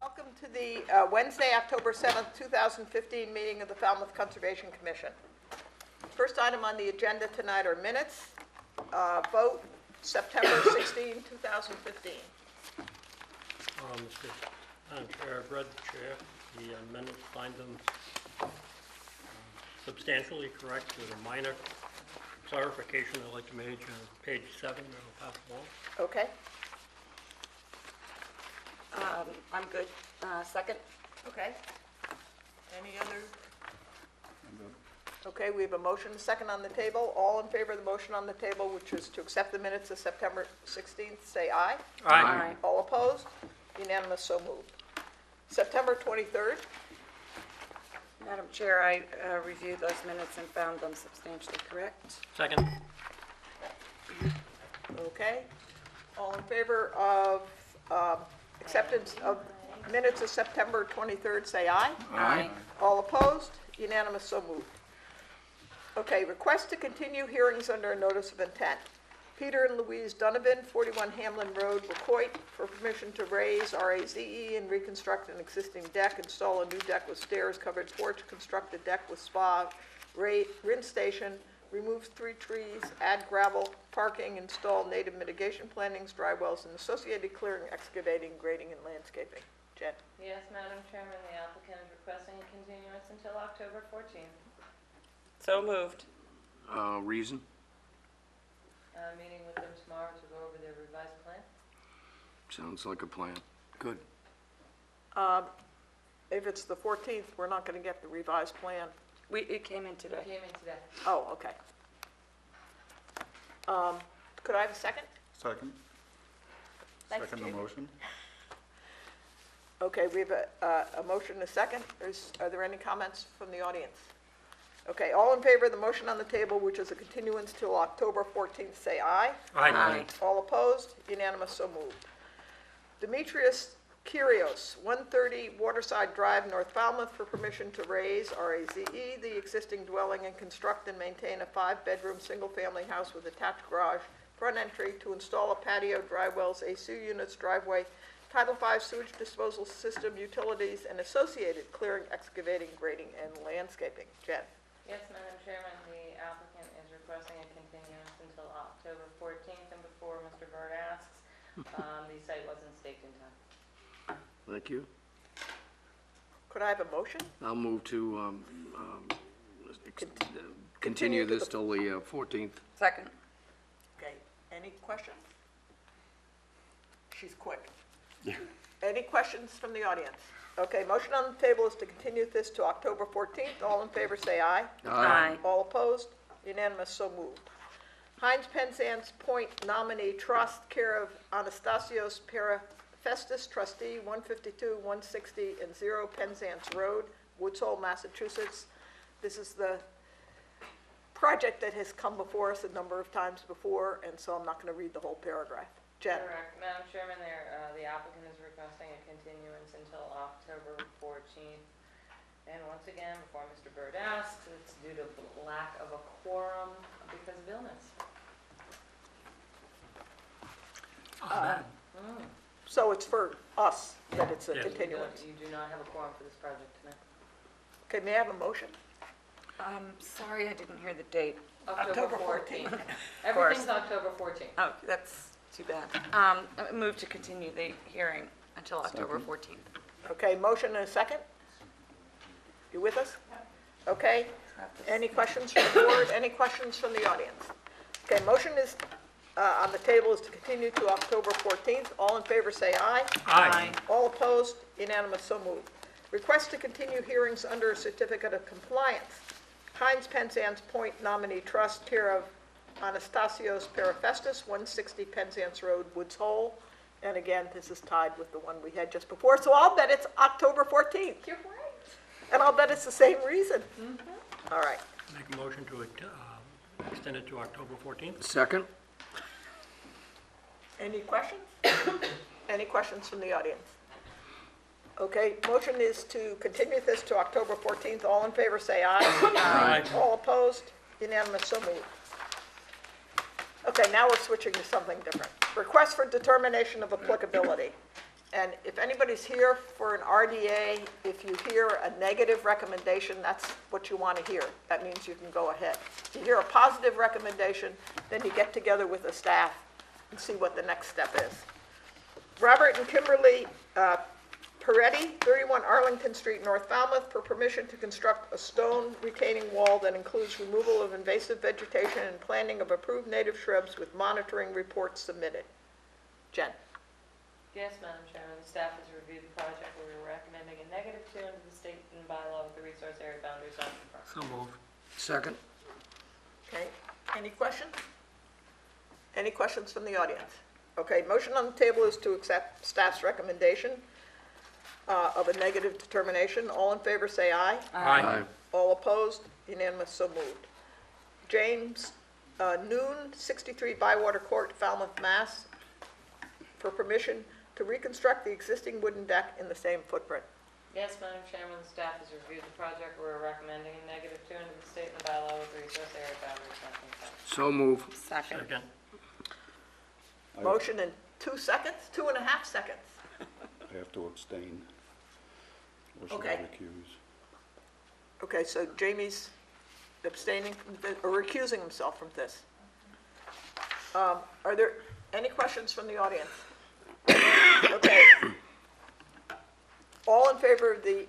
Welcome to the Wednesday, October 7th, 2015 meeting of the Falmouth Conservation Commission. First item on the agenda tonight are minutes. Vote September 16, 2015. Madam Chair, I've read the minutes, find them substantially correct with a minor clarification I'd like to make on page 7, that'll pass along. Okay. I'm good. Second? Okay. Any other? Okay, we have a motion, a second on the table. All in favor of the motion on the table, which is to accept the minutes of September 16th, say aye. Aye. All opposed? Unanimous, so moved. September 23rd. Madam Chair, I reviewed those minutes and found them substantially correct. Second. Okay. All in favor of acceptance of minutes of September 23rd, say aye. Aye. All opposed? Unanimous, so moved. Okay, request to continue hearings under a notice of intent. Peter and Louise Donovan, 41 Hamlin Road, Wacoit, for permission to raise RAZE and reconstruct an existing deck, install a new deck with stairs, covered porch, construct a deck with spa, rinse station, remove 3 trees, add gravel, parking, install native mitigation plantings, dry wells, and associated clearing, excavating, grading, and landscaping. Jen? Yes, Madam Chairman, the applicant is requesting a continuance until October 14th. So moved. Reason? Meeting with them tomorrow to go over their revised plan. Sounds like a plan. Good. If it's the 14th, we're not going to get the revised plan. It came in today. Came in today. Oh, okay. Could I have a second? Second. Thanks, Second the Jamie. motion. Okay, we have a motion and a second. Are there any comments from the audience? Okay, all in favor of the motion on the table, which is a continuance till October 14th, say aye. Aye. All opposed? Unanimous, so moved. Demetrius Kyrios, 130 Waterside Drive, North Falmouth, for permission to raise, RAZE, the existing dwelling and construct and maintain a 5-bedroom, single-family house with attached garage, front entry, to install a patio, dry wells, AC units, driveway, Title V sewage disposal system, utilities, and associated clearing, excavating, grading, and landscaping. Jen? Yes, Madam Chairman, the applicant is requesting a continuance until October 14th, and before Mr. Bird asks, the site wasn't staked in time. Thank you. Could I have a motion? I'll move to Continue continue to this the- till the 14th. Second. Okay, any questions? She's quick. Any questions from the audience? Okay, motion on the table is to continue this to October 14th. All in favor, say aye. Aye. All opposed? Unanimous, so moved. Heinz Penzance Point Nominee Trust, care of Anastasios Perifestis, trustee, 152, 160, and 0 Penzance Road, Woods Hole, Massachusetts. This is the project that has come before us a number of times before, and so I'm not going to read the whole paragraph. Jen? Correct. Madam Chairman, the applicant is requesting a continuance until October 14th. And once again, before Mr. Bird asks, it's due to lack of a quorum because of illness. So it's for us that it's a Yes. continuance. You do not have a quorum for this project tonight. Okay, may I have a motion? Sorry, I didn't hear the date. October 14th. course. Everything's October 14th. Oh, that's too bad. I move to continue the hearing until October 14th. Okay, motion and a second? You with us? Okay, any questions from the board? Any questions from the audience? Okay, motion is, on the table is to continue to October 14th. All in favor say aye. Aye. All opposed? Unanimous, so moved. Request to continue hearings under a certificate of compliance. Heinz Penzance Point Nominee Trust, care of Anastasios Perifestis, 160 Penzance Road, Woods Hole. And again, this is tied with the one we had just before, so I'll bet it's October 14th. You're right. And I'll bet it's the same reason. All right. Make a motion to extend it to October 14th. Second? Any questions? Any questions from the audience? Okay, motion is to continue this to October 14th. All in favor say aye. Aye. All opposed? Unanimous, so moved. Okay, now we're switching to something different. Request for determination of applicability. And if anybody's here for an RDA, if you hear a negative recommendation, that's what you want to hear. That means you can go ahead. If you hear a positive recommendation, then you get together with the staff and see what the next step is. Robert and Kimberly Peretti, 31 Arlington Street, North Falmouth, for permission to construct a stone retaining wall that includes removal of invasive vegetation and planting of approved native shrubs with monitoring reports submitted. Jen? Yes, Madam Chairman, the staff has reviewed the project. We're recommending a -2 under the state and bylaw with the resource area boundaries not confirmed. So moved. Second. Okay, any questions? Any questions from the audience? Okay, motion on the table is to accept staff's recommendation of a negative determination. All in favor, say aye. Aye. All opposed, unanimous, so moved. James Noon, 63 Bywater Court, Falmouth, Mass., for permission to reconstruct the existing wooden deck in the same footprint. Yes, Madam Chairman, the staff has reviewed the project. We're recommending a -2 under the state and the bylaw with the resource area boundaries not confirmed. So move. Second. Second. Motion in 2 seconds, 2.5 seconds. I have to abstain. Or should I Okay. recuse? Okay, so Jamie's abstaining from this, or recusing himself from this. Are there any questions from the audience? Okay. All in favor of the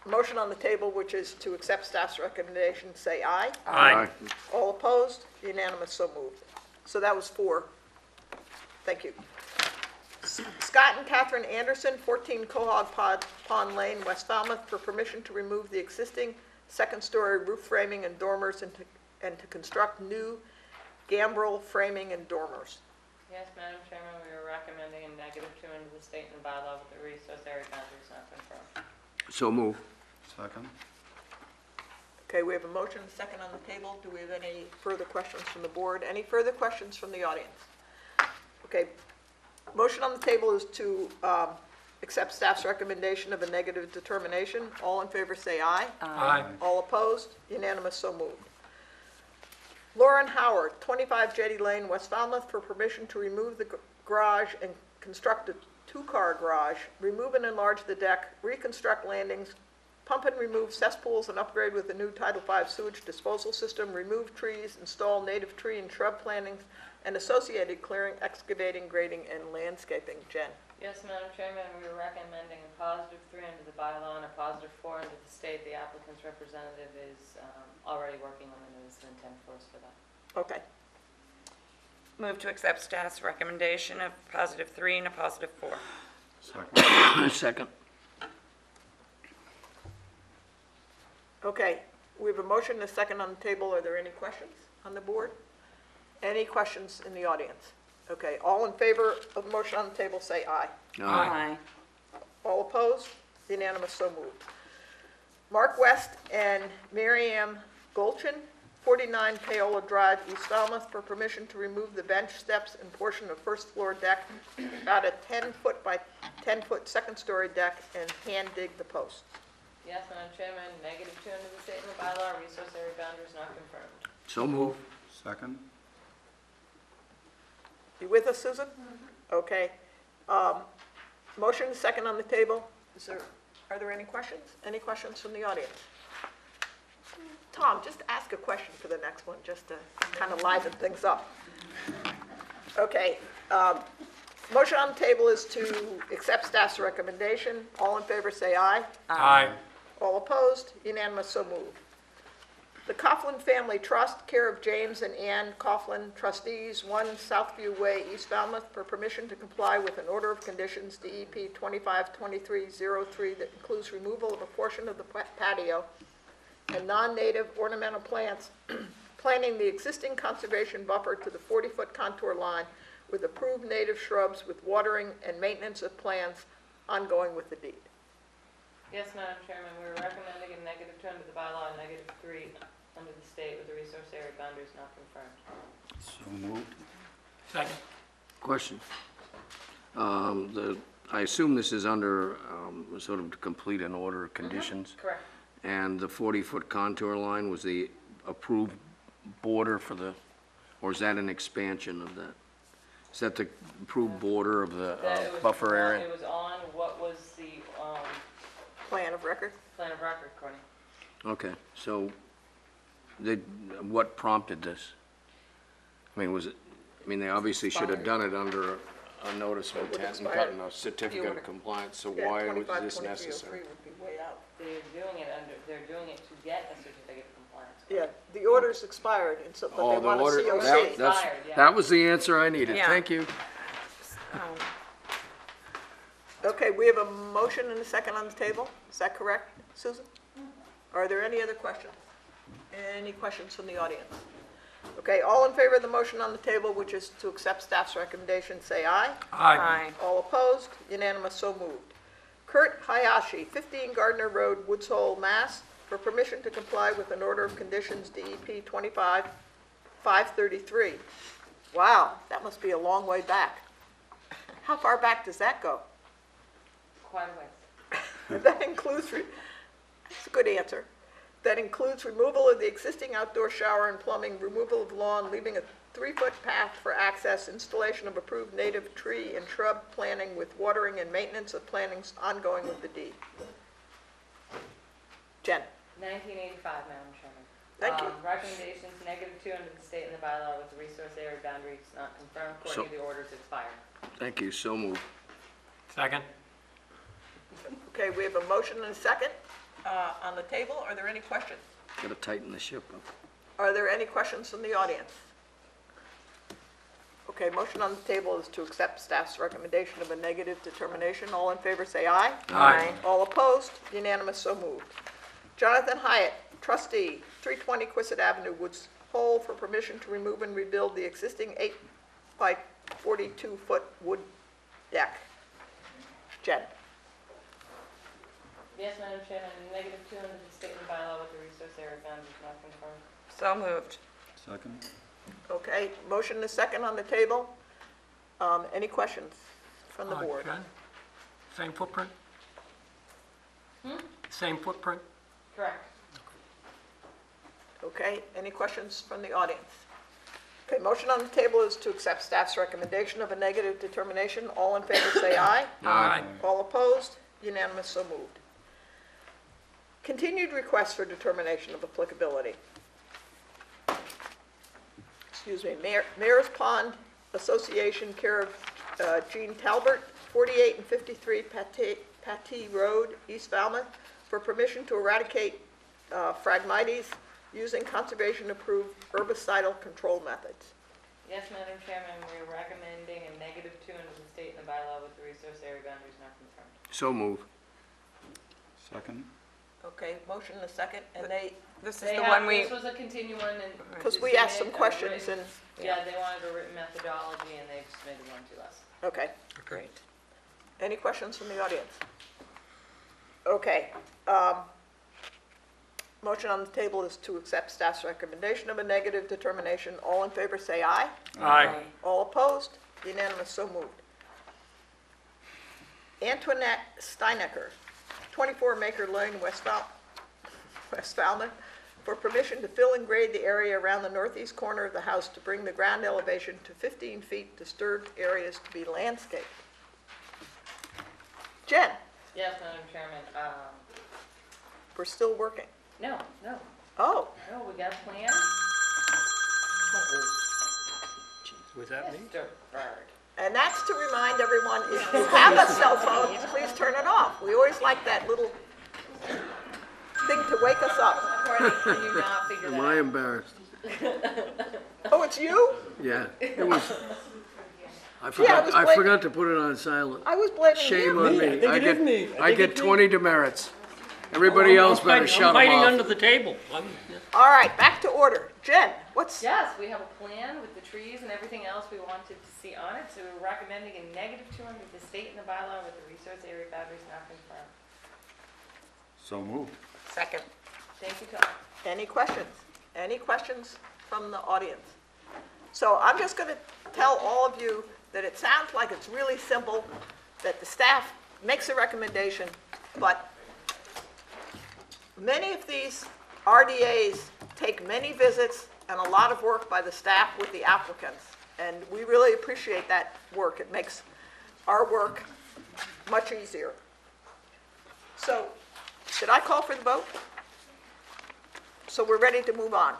motion on the table, which is to accept staff's recommendation, say aye. Aye. All opposed? Unanimous, so moved. So that was 4. Thank you. Scott and Catherine Anderson, 14 Quahog Pond Lane, West Falmouth, for permission to remove the existing second-story roof framing and dormers and to construct new gambrel framing and dormers. Yes, Madam Chairman, we are recommending a -2 under the state and the bylaw with the resource area boundaries not confirmed. So move. Second? Okay, we have a motion and a second on the table. Do we have any further questions from the board? Any further questions from the audience? Okay, motion on the table is to accept staff's recommendation of a negative determination. All in favor, say aye. Aye. All opposed? Unanimous, so moved. Lauren Howard, 25 Jetty Lane, West Falmouth, for permission to remove the garage and construct a 2-car garage, remove and enlarge the deck, reconstruct landings, pump and remove cesspools and upgrade with a new Title V sewage disposal system, remove trees, install native tree and shrub plantings, and associated clearing, excavating, grading, and landscaping. Jen? Yes, Madam Chairman, we are recommending a +3 under the bylaw and a +4 under the state. The applicant's representative is already working on the notice of intent for us for that. Okay. Move to accept staff's recommendation of +3 and a +4. Second? Second. Okay, we have a motion and a second on the table. Are there any questions on the board? Any questions in the audience? Okay, all in favor of the motion on the table, say aye. Aye. All opposed? Unanimous, so moved. Mark West and Mary Ann Golchin, 49 Paola Drive, East Falmouth, for permission to remove the bench steps and portion of first floor deck, about a 10-foot by 10-foot second-story deck, and hand dig the posts. Yes, Madam Chairman, -2 under the state and the bylaw, resource area boundaries not confirmed. So move. Second? You with us, Susan? Okay. Motion and second on the table. Are there any questions? Any questions from the audience? Tom, just ask a question for the next one, just to kind of liven things up. Okay. Motion on the table is to accept staff's recommendation. All in favor, say aye. Aye. All opposed? Unanimous, so moved. The Coughlin Family Trust, care of James and Ann Coughlin, trustees, 1 Southview Way, East Falmouth, for permission to comply with an order of conditions, DEP 252303, that includes removal of a portion of the patio and non-native ornamental plants, planting the existing conservation buffer to the 40-foot contour line with approved native shrubs with watering and maintenance of plants ongoing with the deed. Yes, Madam Chairman, we are recommending a -2 under the bylaw and -3 under the state with the resource area boundaries not confirmed. So moved. Second. Question. I assume this is under sort of to complete an order of conditions? Correct. And the 40-foot contour line was the approved border for the, or is that an expansion of that? Is that the approved border of the That it was buffer on- area? It was on what was the Plan of record? plan of record, Courtney. Okay, so what prompted this? I mean, was it, I mean, they obviously should have done it under a notice of It would intent and expire. gotten a certificate of compliance, so Yeah, why was 25, this 2303 necessary? would be way out. They're doing it to get a certificate of compliance. Yeah, the order's expired, and so, but Oh, they the want a order, COC. that's, Expired, yeah. that was the answer I needed, Yeah. thank you. Okay, we have a motion and a second on the table. Is that correct, Susan? Are there any other questions? Any questions from the audience? Okay, all in favor of the motion on the table, which is to accept staff's recommendation, say aye. Aye. All opposed? Unanimous, so moved. Kurt Hayashi, 15 Gardner Road, Woods Hole, Mass., for permission to comply with an order of conditions DEP 25-533. Wow, that must be a long way back. How far back does that go? Quite a ways. That includes, that's a good answer. That includes removal of the existing outdoor shower and plumbing, removal of lawn, leaving a 3-foot path for access, installation of approved native tree and shrub planting with watering and maintenance of plantings ongoing with the deed. Jen? 1985, Madam Chairman. Thank you. Recommendations, -2 under the state and the bylaw with the resource area boundaries not confirmed. Courtney, the order's expired. Thank you, so moved. Second? Okay, we have a motion and a second on the table. Are there any questions? Gotta tighten the ship up. Are there any questions from the audience? Okay, motion on the table is to accept staff's recommendation of a negative determination. All in favor, say aye. Aye. All opposed? Unanimous, so moved. Jonathan Hyatt, trustee, 320 Quistit Avenue, Woods Hole, for permission to remove and rebuild the existing 8 by 42-foot wood deck. Jen? Yes, Madam Chairman, -2 under the state and bylaw with the resource area boundaries not confirmed. So moved. Second? Okay, motion and a second on the table. Any questions from the board? Jen? Same footprint? Same footprint? Correct. Okay, any questions from the audience? Okay, motion on the table is to accept staff's recommendation of a negative determination. All in favor, say aye. Aye. All opposed? Unanimous, so moved. Continued request for determination of applicability. Excuse me, Mayor's Pond Association, care of Jean Talbert, 48 and 53 Patee Road, East Falmouth, for permission to eradicate Phragmites using conservation-approved herbicidal control methods. Yes, Madam Chairman, we're recommending a -2 under the state and the bylaw with the resource area boundaries not confirmed. So moved. Second? Okay, motion and a second, and they, This is They the have- one we, This was a continuing and. because to we asked some submit a questions written- and, Yeah, they wanted a written methodology and they've submitted one to us. okay. great. Any questions from the audience? Okay. Motion on the table is to accept staff's recommendation of a negative determination. All in favor, say aye. Aye. All opposed? Unanimous, so moved. Antoinette Steinecker, 24 Maker Lane, West Falmouth, for permission to fill and grade the area around the northeast corner of the house to bring the ground elevation to 15 feet, disturbed areas to be landscaped. Jen, Yes, Madam Chairman, we're still working. no, Oh, we got a plan. Was that me? Mr. Bird. and that's to remind everyone, if you have a cell phone, please turn it off. We always like that little thing to wake us up. Courtney, can you not figure that Am I out? embarrassed? Oh, it's you? Yeah, it was, I I forgot, was I blaming- forgot to put it on silent. I was blaming Shame you. on me. I get 20 demerits. Everybody else better shut I'm them hiding off. under the table. All right, back to order. Jen, what's, Yes, we have a plan with the trees and everything else we wanted to see on it, so we're recommending a -2 under the state and the bylaw with the resource area boundaries not confirmed. So moved. Second. Thank you, Tom. any questions? Any questions from the audience? So I'm just going to tell all of you that it sounds like it's really simple, that the staff makes a recommendation, but many of these RDAs take many visits and a lot of work by the staff with the applicants. and we really appreciate that work. It makes our work much easier. So, did I call for the vote? So we're ready to move on.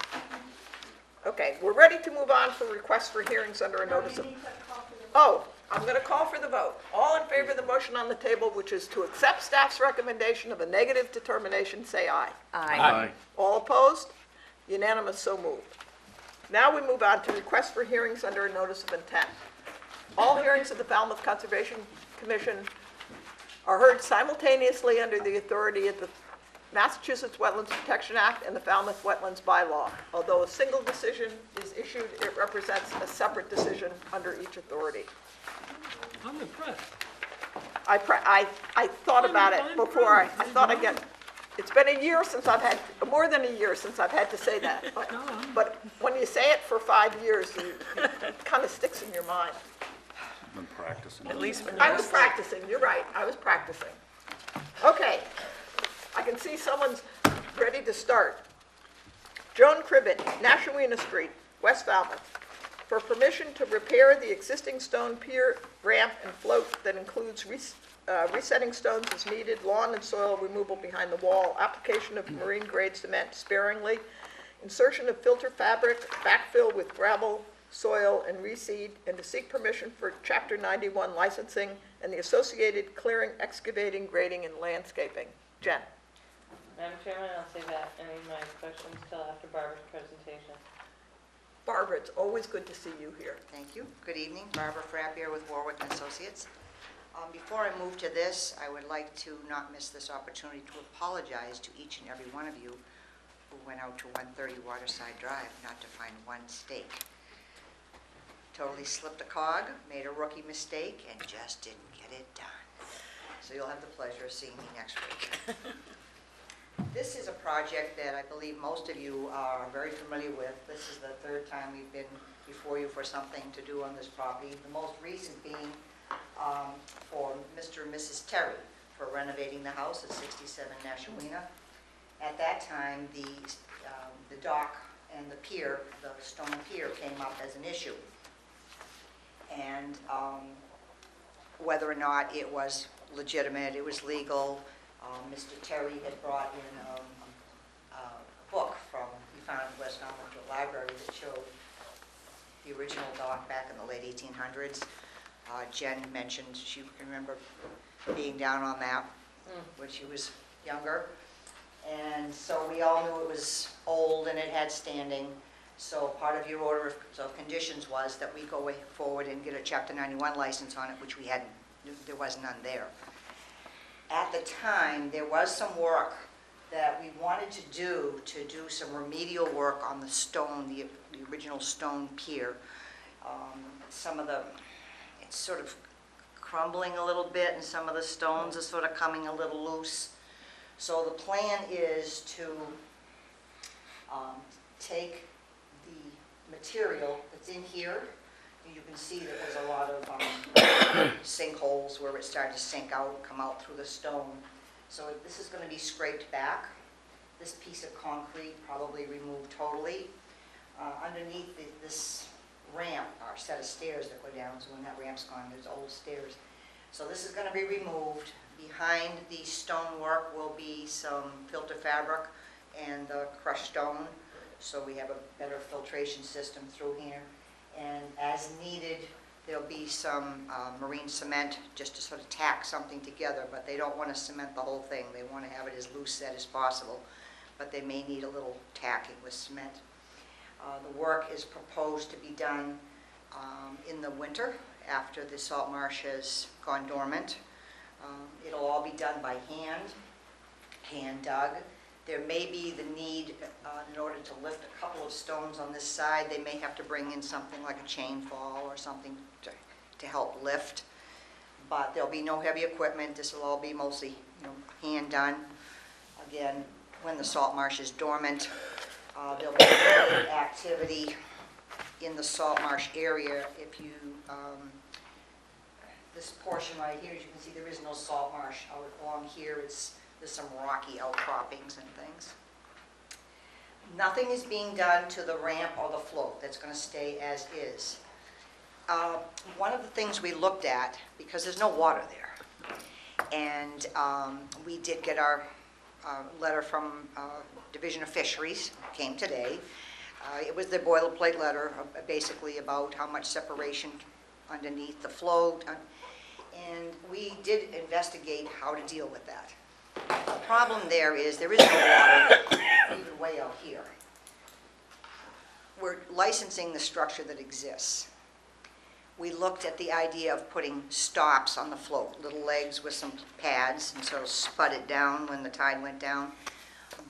Okay, we're ready to move on for requests for hearings under a notice of... Oh, I'm going to call for the vote. All in favor of the motion on the table, which is to accept staff's recommendation of a negative determination, say aye. Aye. All opposed? Unanimous, so moved. Now we move on to requests for hearings under a notice of intent. All hearings of the Falmouth Conservation Commission are heard simultaneously under the authority of the Massachusetts Wetlands Protection Act and the Falmouth Wetlands Bylaw. Although a single decision is issued, it represents a separate decision under each authority. I'm impressed. I thought about it before, I thought I'd get, it's been a year since I've had, more than a year since I've had to say that. But when you say it for 5 years, it kind of sticks in your mind. Been practicing. At least when I you're was asleep. practicing, you're right, I was practicing. Okay, I can see someone's ready to start. Joan Cribbett, Nashawina Street, West Falmouth, for permission to repair the existing stone pier, ramp, and float that includes resetting stones as needed, lawn and soil removal behind the wall, application of marine grade cement sparingly, insertion of filter fabric, backfill with gravel, soil, and reseed, and to seek permission for Chapter 91 licensing and the associated clearing, excavating, grading, and landscaping. Jen? Madam Chairman, I'll save any of my questions till after Barbara's presentation. Barbara, it's always good to see you here. Thank you. Good evening. Barbara Frappier with Warwick and Associates. Before I move to this, I would like to not miss this opportunity to apologize to each and every one of you who went out to 130 Waterside Drive not to find one stake. Totally slipped a cog, made a rookie mistake, and just didn't get it done. So you'll have the pleasure of seeing me next week. This is a project that I believe most of you are very familiar with. This is the third time we've been before you for something to do on this property. The most recent being for Mr. and Mrs. Terry for renovating the house at 67 Nashawina. At that time, the dock and the pier, the stone pier, came up as an issue. And whether or not it was legitimate, it was legal. Mr. Terry had brought in a book he found in West Falmouth Library that showed the original dock back in the late 1800s. Jen mentioned she can remember being down on that when she was younger. And so we all knew it was old and it had standing. So part of your order of conditions was that we go forward and get a Chapter 91 license on it, which we hadn't, there was none there. At the time, there was some work that we wanted to do some remedial work on the stone, the original stone pier. Some of it's sort of crumbling a little bit, and some of the stones are sort of coming a little loose. So the plan is to take the material that's in here. You can see that there's a lot of sinkholes where it started to sink out and come out through the stone. So this is going to be scraped back. This piece of concrete probably removed totally. Underneath this ramp are a set of stairs that go down, so when that ramp's gone, there's old stairs. So this is going to be removed. Behind the stonework will be some filter fabric and crushed stone, so we have a better filtration system through here. And as needed, there'll be some marine cement just to sort of tack something together, but they don't want to cement the whole thing. They want to have it as loose set as possible, but they may need a little tacking with cement. The work is proposed to be done in the winter after the salt marsh has gone dormant. It'll all be done by hand dug. There may be the need, in order to lift a couple of stones on this side, they may have to bring in something like a chain fall or something to help lift. But there'll be no heavy equipment. This will all be mostly, hand done. Again, when the salt marsh is dormant, there'll be limited activity in the salt marsh area. If you, this portion right here, as you can see, there is no salt marsh. Out along here, there's some rocky outcroppings and things. Nothing is being done to the ramp or the float. That's going to stay as is. One of the things we looked at, because there's no water there, and we did get our letter from Division of Fisheries, came today. It was the boilerplate letter, basically about how much separation underneath the float, and we did investigate how to deal with that. The problem there is no water even way out here. We're licensing the structure that exists. We looked at the idea of putting stops on the float, little legs with some pads, and so spud it down when the tide went down.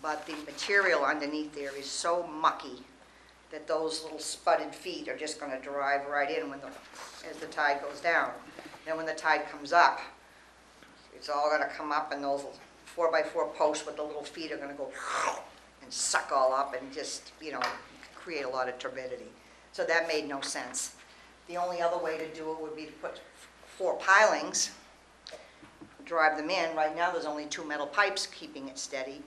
But the material underneath there is so mucky that those little spudded feet are just going to drive right in as the tide goes down. Then when the tide comes up, it's all going to come up, and those 4x4 posts with the little feet are going to go and suck all up and just, create a lot of turbidity. So that made no sense. The only other way to do it would be to put 4 pilings, drive them in. Right now, there's only 2 metal pipes keeping it steady.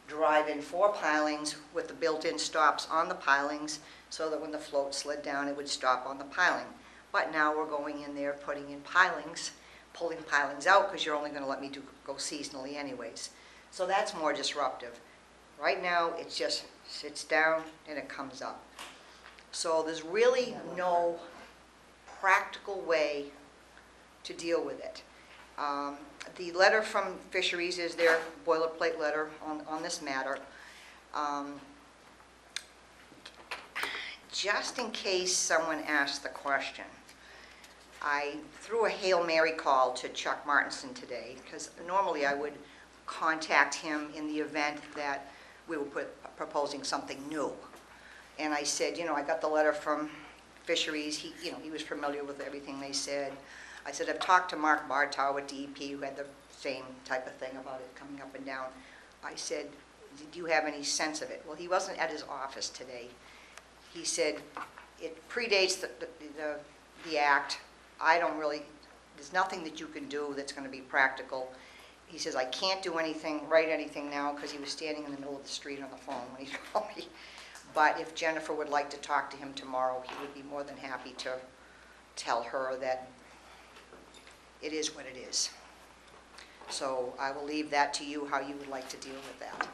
Drive in 4 pilings with the built-in stops on the pilings so that when the float slid down, it would stop on the piling. But now we're going in there, putting in pilings, pulling pilings out, because you're only going to let me go seasonally anyways. So that's more disruptive. Right now, it just sits down and it comes up. So there's really no practical way to deal with it. The letter from Fisheries is their boilerplate letter on this matter. Just in case someone asked the question, I threw a Hail Mary call to Chuck Martinson today, because normally I would contact him in the event that we were proposing something new. And I said, I got the letter from Fisheries. He was familiar with everything they said. I said, I've talked to Mark Bartow at DEP, who had the same type of thing about it coming up and down. I said, do you have any sense of it? Well, he wasn't at his office today. He said, it predates the act. There's nothing that you can do that's going to be practical. He says, I can't write anything now, because he was standing in the middle of the street on the phone when he told me. But if Jennifer would like to talk to him tomorrow, he would be more than happy to tell her that it is what it is. So I will leave that to you, how you would like to deal with that.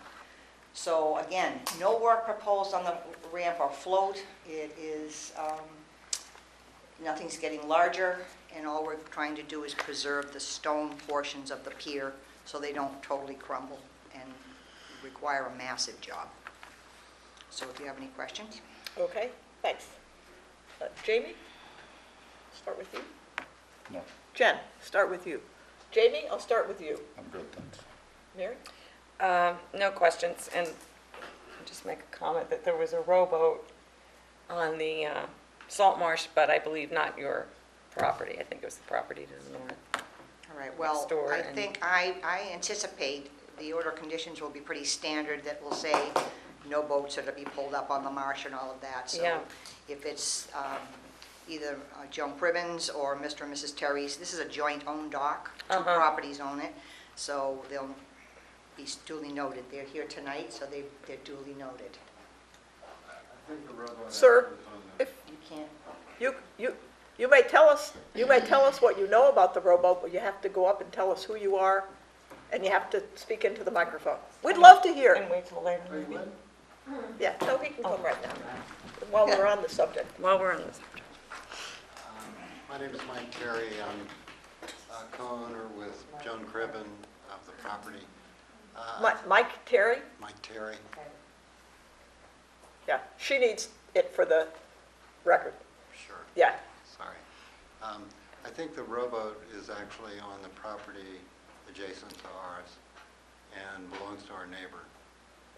So again, no work proposed on the ramp or float. It is, nothing's getting larger, and all we're trying to do is preserve the stone portions of the pier so they don't totally crumble and require a massive job. So if you have any questions? Okay, thanks. Jamie, start with you. No, Jen, start with you. Jamie, I'll start with you. I'm good, thanks. Mary? No questions, and I'll just make a comment that there was a rowboat on the salt marsh, but I believe not your property. I think it was the property to the north. All right, well, Next door I and- think I anticipate the order of conditions will be pretty standard, that will say no boats are to be pulled up on the marsh and all of that. Yeah. So if it's either Joan Pribbins or Mr. and Mrs. Terry's, this is a joint-owned dock. 2 properties own it, so they'll be duly noted. They're here tonight, so they're duly noted. Sir, if You can't, you may tell us what you know about the rowboat, but you have to go up and tell us who you are, and you have to speak into the microphone. We'd love to hear. And wait till later, maybe, Yeah, no, he can come right now, while we're on the subject. while we're on this subject. My name is Mike Terry. I'm a co-owner with Joan Cribben of the property. Mike Terry? Mike Terry. Yeah, she needs it for the record. Sure. Yeah, Sorry. I think the rowboat is actually on the property adjacent to ours and belongs to our neighbor.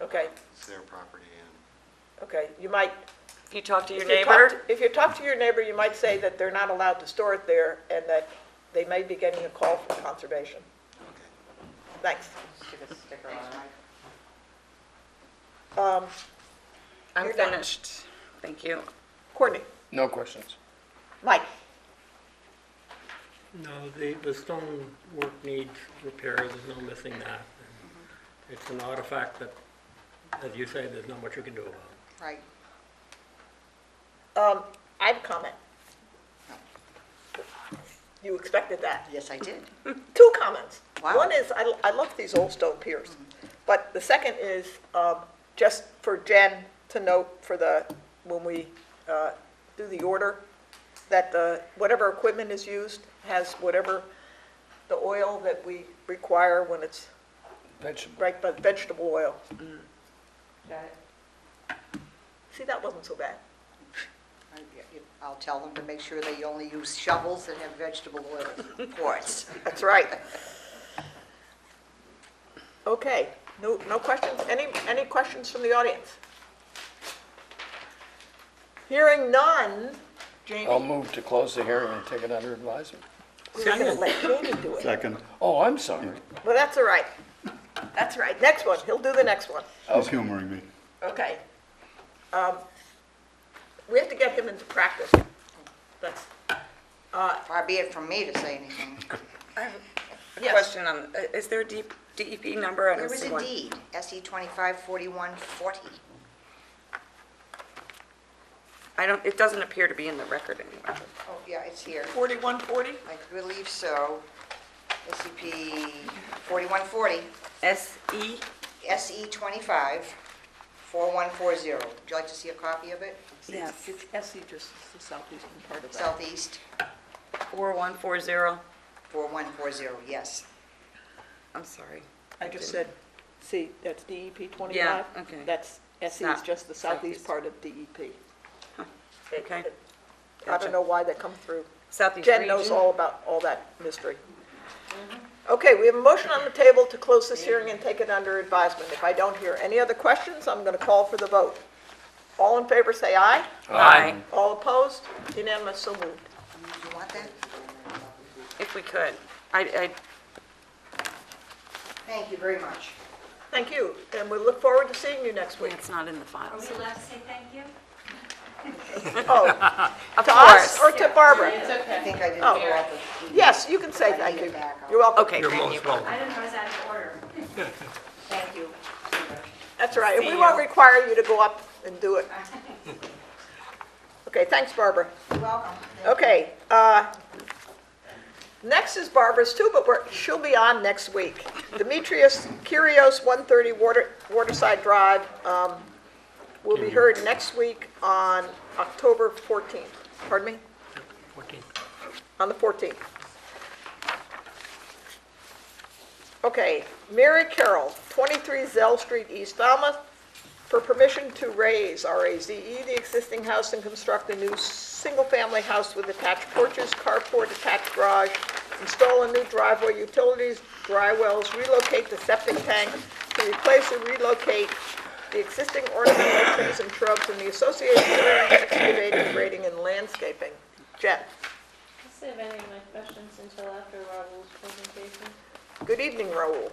okay, It's their property, and okay. You might, If you talk to your if you neighbor, if you talk to your neighbor, you might say that they're not allowed to store it there, and that they may be getting a call from conservation. okay. Thanks. Stick a sticker on thanks, it. Mike. I'm You're done. finished. Thank you. Courtney, No questions. Mike, No, the stone work needs repair, there's no missing that. It's an artifact that, as you say, there's not much you can do about. Right. I have a comment. You expected that. Yes, I did. Two comments. Wow. One is, I love these old stone piers. But the second is, just for Jen to note for when we do the order, that whatever equipment is used has whatever the oil that we require when it's, Vegetable. right, but vegetable oil. Got it? See, that wasn't so bad. I'll tell them to make sure they only use shovels that have vegetable oil quarts. That's right. Okay, no questions? Any questions from the audience? Hearing none, Jamie? I'll move to close the hearing and take it under advisement. We're gonna let Jamie do it. Second, Oh, I'm sorry. Well, that's all right. That's right. Next one, he'll do the next one. he's humoring me. Okay. We have to get him into practice. That's, Far be it from me to say anything. I have a Yes. question on, is there a DEP number? I don't There is see a one. deed, SE 254140. It doesn't appear to be in the record anywhere. Oh, yeah, it's here. 4140? I believe so. SCP 4140, SE? SE 254140. Would you like to see a copy of it? Yes. It's SE, just the southeastern part of that. Southeast 4140? 4140, yes. I'm sorry. I just said, see, that's DEP 25? Yeah, okay. That's, SE is just the southeast part of DEP. Okay. I don't know why they come through. Southeast Jen knows region? all about all that mystery. Okay, we have a motion on the table to close this hearing and take it under advisement. If I don't hear any other questions, I'm going to call for the vote. All in favor, say aye. Aye. All opposed? Unanimous, so moved. Do you want that? If we could. I Thank you very much. Thank you, and we look forward to seeing you next week. It's not in the files. Are we allowed to say thank you? Oh, Of to us course. or to Barbara? It's I okay. think I did Oh. all the... Yes, you can say thank you. You're welcome. Okay, You're thank most you. welcome. I didn't know it was out of order. Thank you. That's all right, and we See won't you. require you to go up and do it. Okay, thanks, Barbara. You're welcome. Okay, next is Barbara's too, but she'll be on next week. Demetrius Kyrios, 130 Waterside Drive, will be heard next week on October 14th. Pardon me? 14. On the 14th. Okay, Mary Carroll, 23 Zell Street, East Falmouth, for permission to raise, R-A-Z-E, the existing house and construct a new single-family house with attached porches, carport, attached garage, install a new driveway, utilities, dry wells, relocate the septic tank, to replace or relocate the existing ornamental trees and shrubs and the associated clearing, excavating, grading, and landscaping. Jen, I'll save any of my questions until after Raul's presentation. good evening, Raul.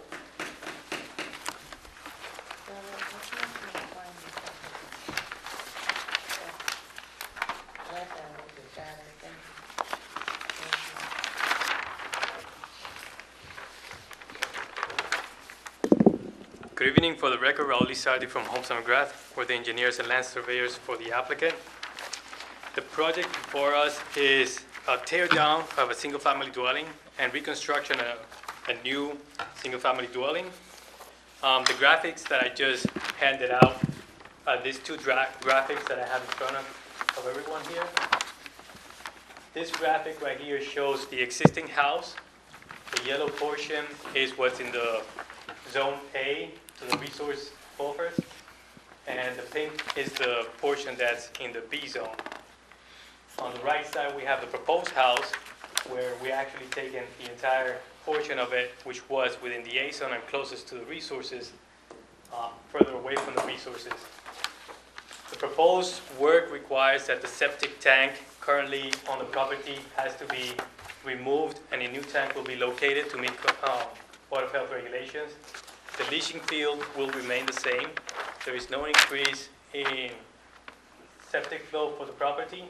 Good evening. For the record, Raul Lizardi from Homes & McGrath. We're the engineers and land surveyors for the applicant. The project before us is a tear down of a single-family dwelling and reconstruction of a new single-family dwelling. The graphics that I just handed out are these two graphics that I have in front of everyone here. This graphic right here shows the existing house. The yellow portion is what's in the Zone A to the resource buffers, and the pink is the portion that's in the B zone. On the right side, we have the proposed house, where we actually taken the entire portion of it, which was within the A zone and closest to the resources, further away from the resources. The proposed work requires that the septic tank currently on the property has to be removed, and a new tank will be located to meet Board of Health regulations. The leaching field will remain the same. There is no increase in septic flow for the property.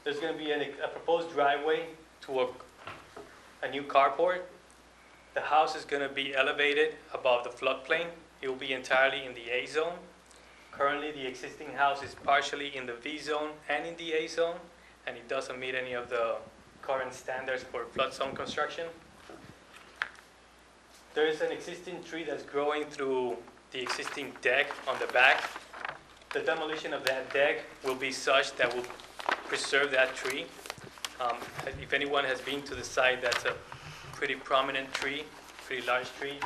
There's going to be a proposed driveway to a new carport. The house is going to be elevated above the floodplain. It will be entirely in the A zone. Currently, the existing house is partially in the V zone and in the A zone, and it doesn't meet any of the current standards for flood zone construction. There is an existing tree that's growing through the existing deck on the back. The demolition of that deck will be such that will preserve that tree. If anyone has been to the site, that's a pretty prominent tree, pretty large tree.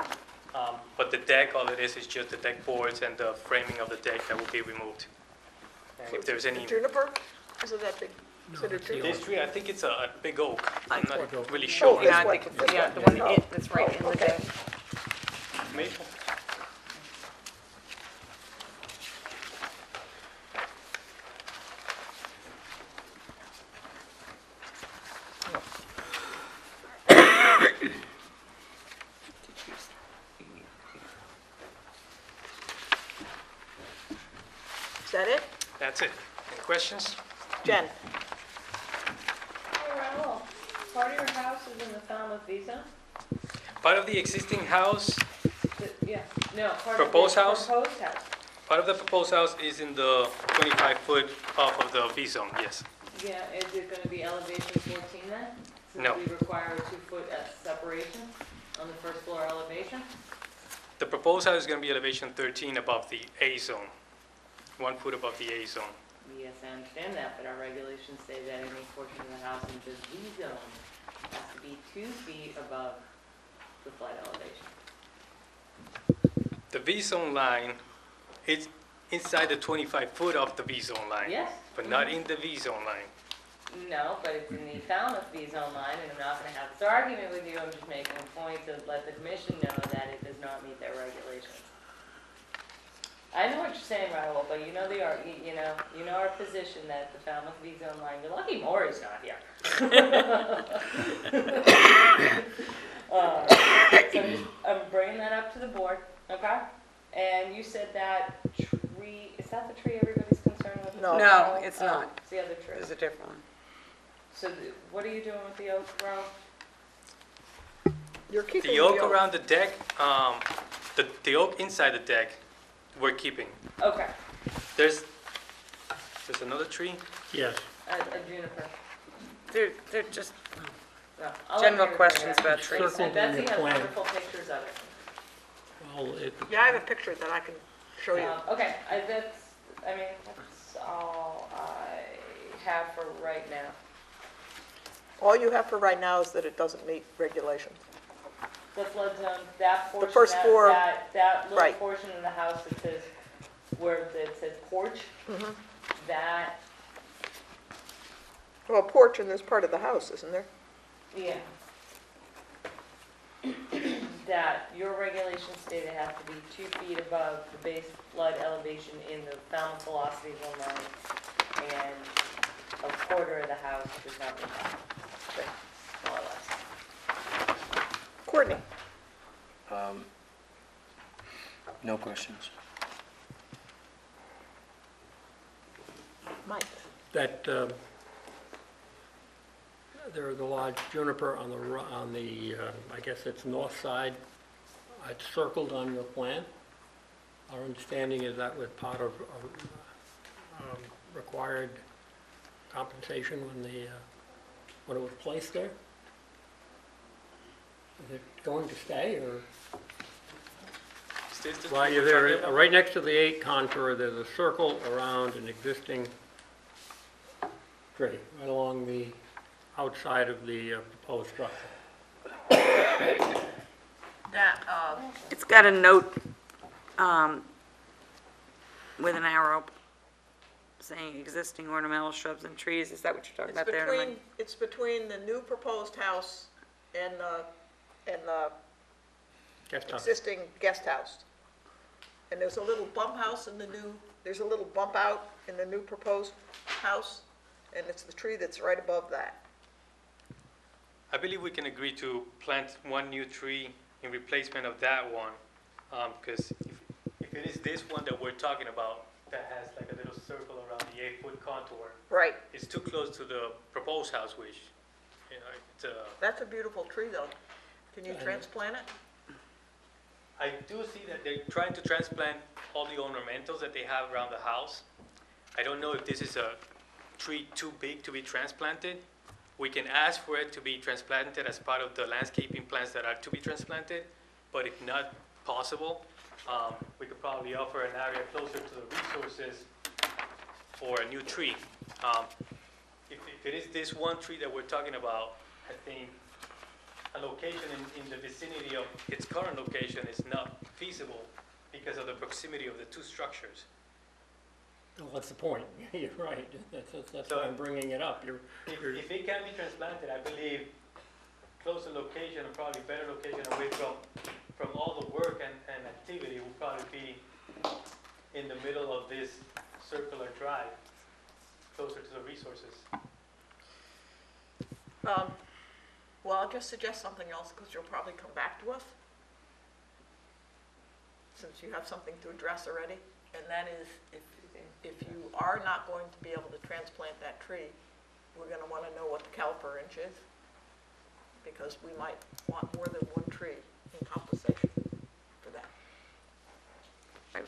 But the deck, all it is just the deck boards and the framing of the deck that will be removed. And if there's any, Juniper? Is it that big? Is it a that's the juniper? this tree, I think it's a big oak. I'm Big not oak. really Oh, sure. this Yeah, I one, think, this yeah, one. the one Oh, that's right in the okay. deck. Maple. Is that it? That's it. Any questions? Jen? Hey, Raul, part of your house is in the Falmouth visa? Part of the existing house, Yeah, no, part of the Proposed house? proposed house. part of the proposed house is in the 25-foot off of the V-zone, yes. Yeah, is it gonna be elevation 14 then? No. Since we require a 2-foot separation on the first floor elevation? The proposed house is going to be elevation 13 above the A zone, 1 foot above the A zone. Yes, I understand that, but our regulations say that any portion of the house in the V zone has to be 2 feet above the flood elevation. The V-zone line is inside the 25-foot of the V-zone line. Yes? But not in the V-zone line. No, but it's in the Falmouth V zone line, and I'm not gonna have this argument with you, I'm just making a point to let the commission know that it does not meet their regulations. I know what you're saying, Raul, but you know you know our position that the Falmouth V zone line, you're lucky Maury's not here. So I'm bringing that up to the board, okay? And you said that tree, is that the tree everybody's concerned with? No. No, it's Oh, not. It's the other tree. There's a different one. So what are you doing with the oak, Raul? You're keeping The oak around the deck, the oak inside the deck, we're keeping. Okay, There's another tree. Yes. a juniper. They're just No, I'll let general you questions figure it about trees. Circle. out. And Betsy in your has plan. wonderful pictures of it. Well, it, Yeah, I have a picture that I can show you. Okay, that's all I have for right now. All you have for right now is that it doesn't meet regulations. The flood zone, that portion, first floor, that little right. portion of the house that says, where it says porch, Mhm. that, Well, a porch in this part of the house, isn't there? yeah. That your regulations state it has to be 2 feet above the base flood elevation in the Falmouth velocity zone line, and a quarter of the house does not meet that. Okay, more or less. Courtney? No questions. Mike? that, there's a large juniper on the, I guess it's north side. It's circled on your plan. Our understanding is that was part of required compensation when it was placed there. Is it going to stay, or? Is this the Well, tree you're we're talking there, about? right next to the 8 contour, there's a circle around an existing tree, right along the outside of the proposed structure. That, It's got a note with an arrow saying existing ornamental shrubs and trees. Is that what you're talking it's about there? it's between the new proposed house and the Guest house. existing guest house. And there's a little bump house in the new, there's a little bump out in the new proposed house, and it's the tree that's right above that. I believe we can agree to plant one new tree in replacement of that one, because if it is this one that we're talking about, that has like a little circle around the 8-foot contour, Right. it's too close to the proposed house, which, it's That's a beautiful tree, though. Can you transplant it? I do see that they're trying to transplant all the ornamentals that they have around the house. I don't know if this is a tree too big to be transplanted, We can ask for it to be transplanted as part of the landscaping plants that are to be transplanted, but if not possible, we could probably offer an area closer to the resources for a new tree. If it is this one tree that we're talking about, I think a location in the vicinity of its current location is not feasible because of the proximity of the two structures. Well, that's the point. You're right. That's why I'm bringing it up. If it can be transplanted, I believe closer location, and probably better location away from all the work and activity will probably be in the middle of this circular drive, closer to the resources. Well, I'll just suggest something else, because you'll probably come back to us, since you have something to address already, and that is, if you are not going to be able to transplant that tree, we're gonna wanna know what the caliper inch is, because we might want more than one tree in compensation for that. Madam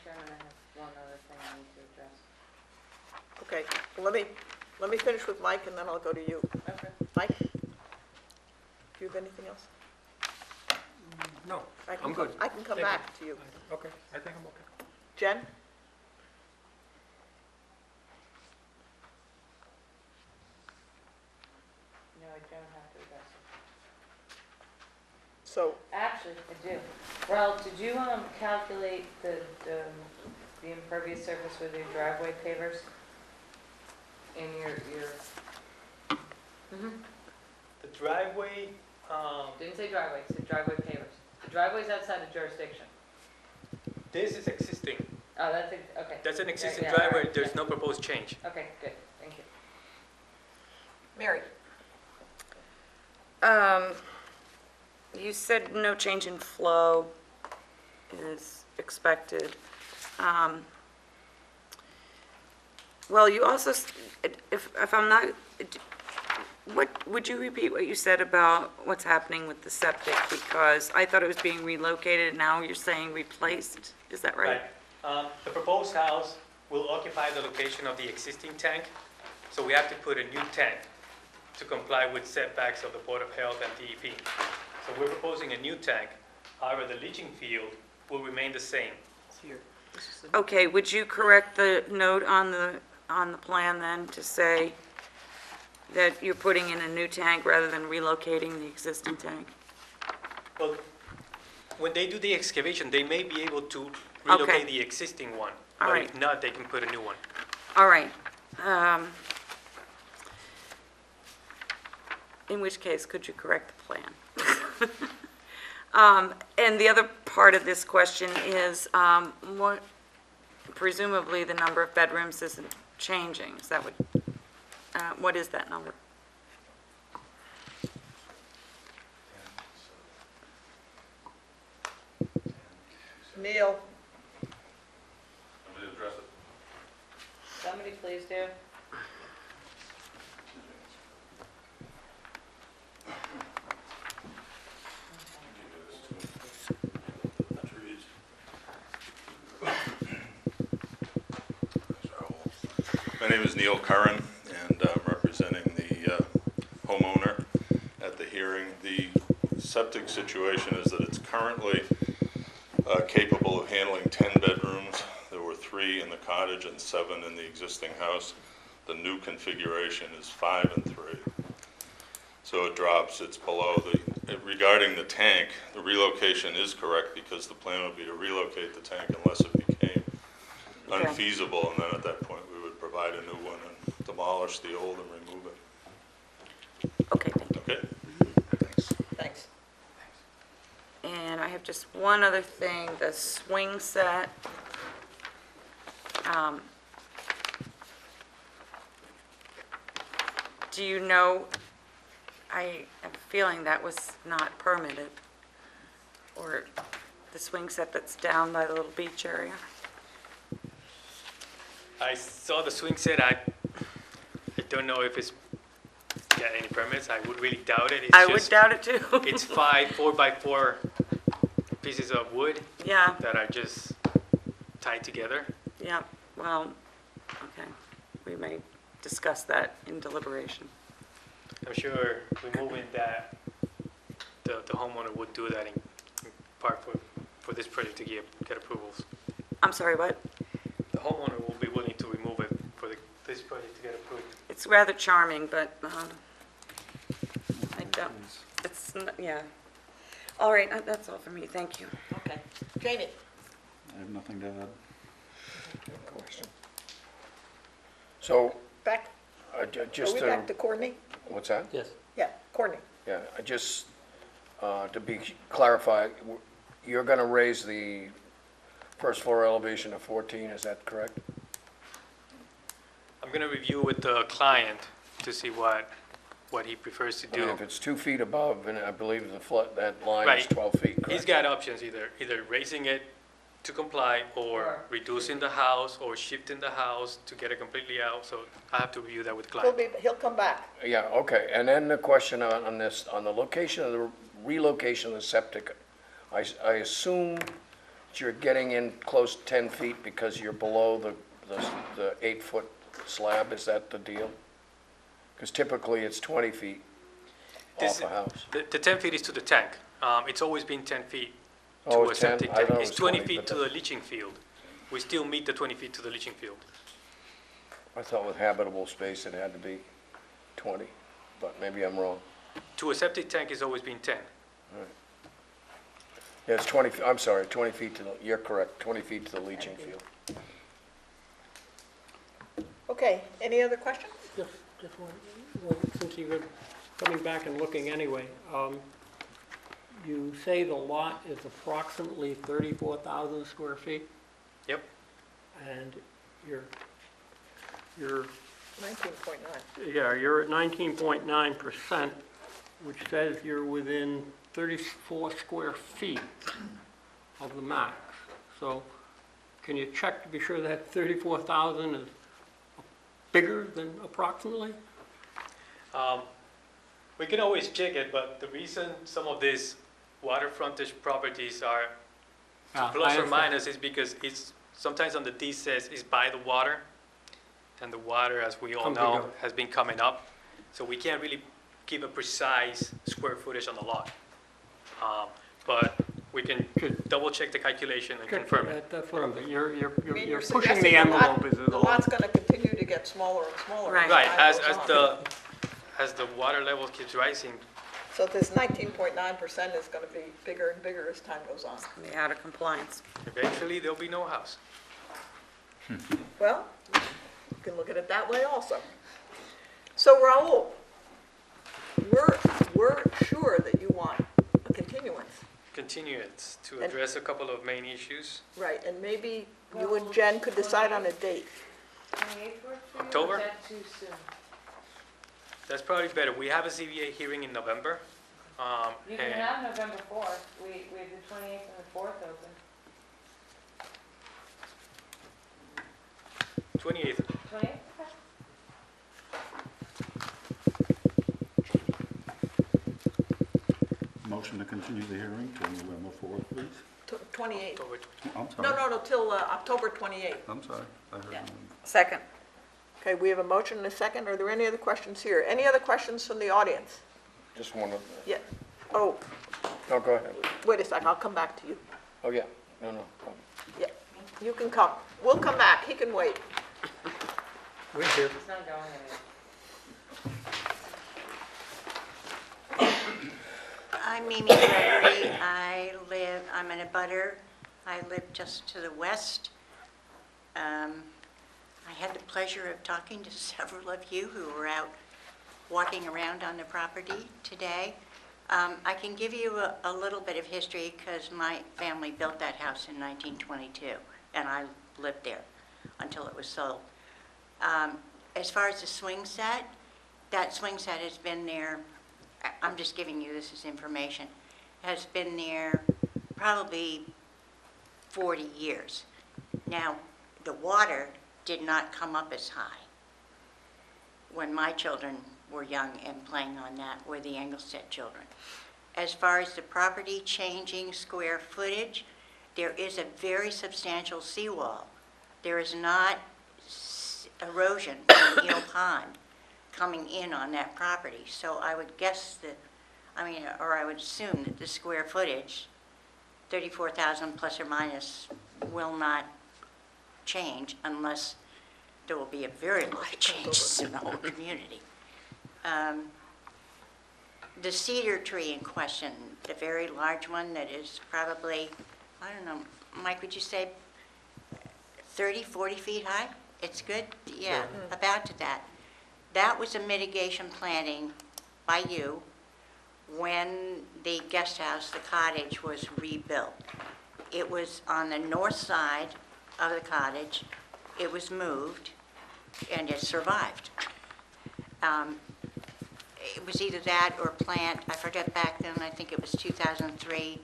Chairman, I have one other thing I need to address. Okay, well, let me finish with Mike, and then I'll go to you. Okay. Mike? Do you have anything else? No, I can I'm come- good. I can come Thank you. back to you. Okay, I think I'm okay. Jen? No, I don't have to address it. So, Actually, I do. Well, did you calculate the impervious surface with your driveway pavers? In your, The driveway, didn't say driveway, it said driveway pavers. The driveway's outside of jurisdiction. this is existing. Oh, okay. That's an existing Yeah, all driveway. right, There's yeah. no proposed change. Okay, good, thank you. Mary? You said no change in flow is expected. Well, you also, if I'm not, would you repeat what you said about what's happening with the septic? Because I thought it was being relocated, now you're saying replaced, is that right? The proposed house will occupy the location of the existing tank, so we have to put a new tank to comply with setbacks of the Board of Health and DEP. So we're proposing a new tank. However, the leaching field will remain the same. It's here. This is the- Okay, would you correct the note on the plan then to say that you're putting in a new tank rather than relocating the existing tank? Well, when they do the excavation, they may be able to Okay. relocate the existing one. All But right. if not, they can put a new one. All right. In which case, could you correct the plan? And the other part of this question is, what, presumably the number of bedrooms isn't changing. Is that what is that number? Neil? Somebody please do. My name is Neil Curran, and I'm representing the homeowner at the hearing. The septic situation is that it's currently capable of handling 10 bedrooms. There were 3 in the cottage and 7 in the existing house. The new configuration is 5 and 3. So it drops, it's below regarding the tank, the relocation is correct because the plan would be to relocate the tank unless it became Okay. unfeasible, and then at that point, we would provide a new one and demolish the old and remove it. Okay, thank you. Okay? Thanks. And I have just one other thing, the swing set. Do you know, I have a feeling that was not permitted, or the swing set that's down by the little beach area? I saw the swing set. I don't know if it's got any permits. I would really doubt it. It's I would just- doubt it too. It's 5 4x4 pieces of wood Yeah, that are just tied together. yeah, well, okay, we may discuss that in deliberation. I'm sure removing that, the homeowner would do that in part for this project to get approvals. I'm sorry, what? The homeowner will be willing to remove it for this project to get approved. It's rather charming, but I don't, yeah. All right, that's all for me, thank you. Okay. Jamie? I have nothing to add. Question. So, Back, just are we to, back to Courtney? what's that? Yes. Yeah, Courtney. Yeah, to be clarified, you're gonna raise the first floor elevation to 14, is that correct? I'm gonna review with the client to see what he prefers to I mean, do. if it's 2 feet above, and I believe that line is Right. 12 feet, correct? He's got options, either raising it to comply, or reducing the house, or shifting the house to get it completely out, so I have to review that with the client. He'll come back. Yeah, okay, and then the question on this, on the location of the relocation of the septic, I assume that you're getting in close to 10 feet because you're below the 8-foot slab, is that the deal? Because typically it's 20 feet This- off a house. The 10 feet is to the tank. It's always been 10 feet Oh, to a 10? septic I tank. thought it It's was 20 20, feet but to the leaching field. We still meet the 20 feet to the leaching field. I thought with habitable space it had to be 20, but maybe I'm wrong. To a septic tank, it's always been 10. Yeah, it's 20, I'm sorry, 20 feet to the, you're correct, 20 feet to the leaching field. Okay, any other questions? Just one, well, since you were coming back and looking anyway, you say the lot is approximately 34,000 square feet, Yep. and you're 19.9. yeah, you're at 19.9%, which says you're within 34 square feet of the max. So can you check to be sure that 34,000 is bigger than approximately? We can always check it, but the reason some of these water frontage properties are Yeah, plus I or understand. minus is because it's, sometimes on the deed says it's by the water, and the water, as we all Comes know, and goes. has been coming up. So we can't really give a precise square footage on the lot. But we can double check the calculation and confirm it. That's what I'm saying, you're I mean, you're you're pushing suggesting the the lot- envelope is The lot's gonna continue to get smaller and smaller. Right. as Right, time as goes on. as the water level keeps rising, So this 19.9% is gonna be bigger and bigger as time goes on. Be out of compliance. eventually there'll be no house. Well, you can look at it that way also. So Raul, we're sure that you want a continuance, Continue it to And- address a couple of main issues. right? And maybe you and Jen could decide on a date. 28th work for you? October? Or is that too soon? That's probably better. We have a ZBA hearing in November. You can and have November 4th. We have the 28th and the 4th open. 28th. 28th? Motion to continue the hearing to November 4th, please. 28th. October I'm No, sorry. no, till October 28th. I'm sorry. I heard Yeah. November. Second. Okay, we have a motion and a second. Are there any other questions here? Any other questions from the audience? Just one of, Yeah. Oh, no, go ahead. wait a second, I'll come back to you. Oh, yeah, no. Yeah, you can come. We'll come back, he can wait. We're here. It's not going anywhere. I'm Mimi Gregory. I'm in a butter. I live just to the west. I had the pleasure of talking to several of you who were out walking around on the property today. I can give you a little bit of history because my family built that house in 1922, and I lived there until it was sold. As far as the swing set, that swing set has been there, I'm just giving you this as information, has been there probably 40 years. Now, the water did not come up as high when my children were young and playing on that, were the Engelstedt children. As far as the property changing square footage, there is a very substantial seawall. There is not erosion from Eel Pond coming in on that property. So I would guess that, or I would assume that the square footage, 34,000 plus or minus, will not change unless there will be a very lot of changes in the whole community. The cedar tree in question, the very large one that is probably, I don't know, Mike, would you say 30, 40 feet high? It's good? Yeah, about to that. That was a mitigation planting by you when the guest house, the cottage, was rebuilt. It was on the north side of the cottage. It was moved, and it survived. It was either that or plant, I forget back then, I think it was 2003.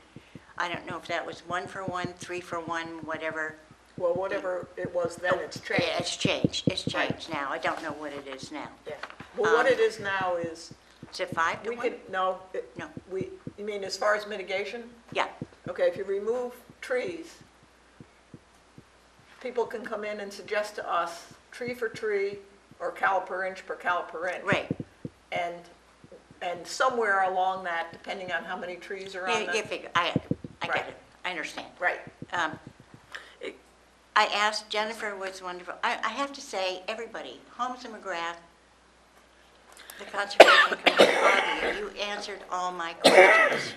I don't know if that was 1-for-1, 3-for-1, whatever. Well, whatever it was then, it's changed. Yeah, it's changed. It's Right. changed now. I don't know what it is now. Yeah. Well, what it is now is, Is it 5 to we 1? can, no. No. You mean as far as mitigation? Yeah, Okay, if you remove trees, people can come in and suggest to us tree for tree or caliper per inch per caliper inch. right. And somewhere along that, depending on how many trees are on You the. figure, I Right. get it. I understand. Right. I asked, Jennifer was wonderful. I have to say, everybody, Holmes and McGrath, the Conservation Commission, all of you answered all my questions,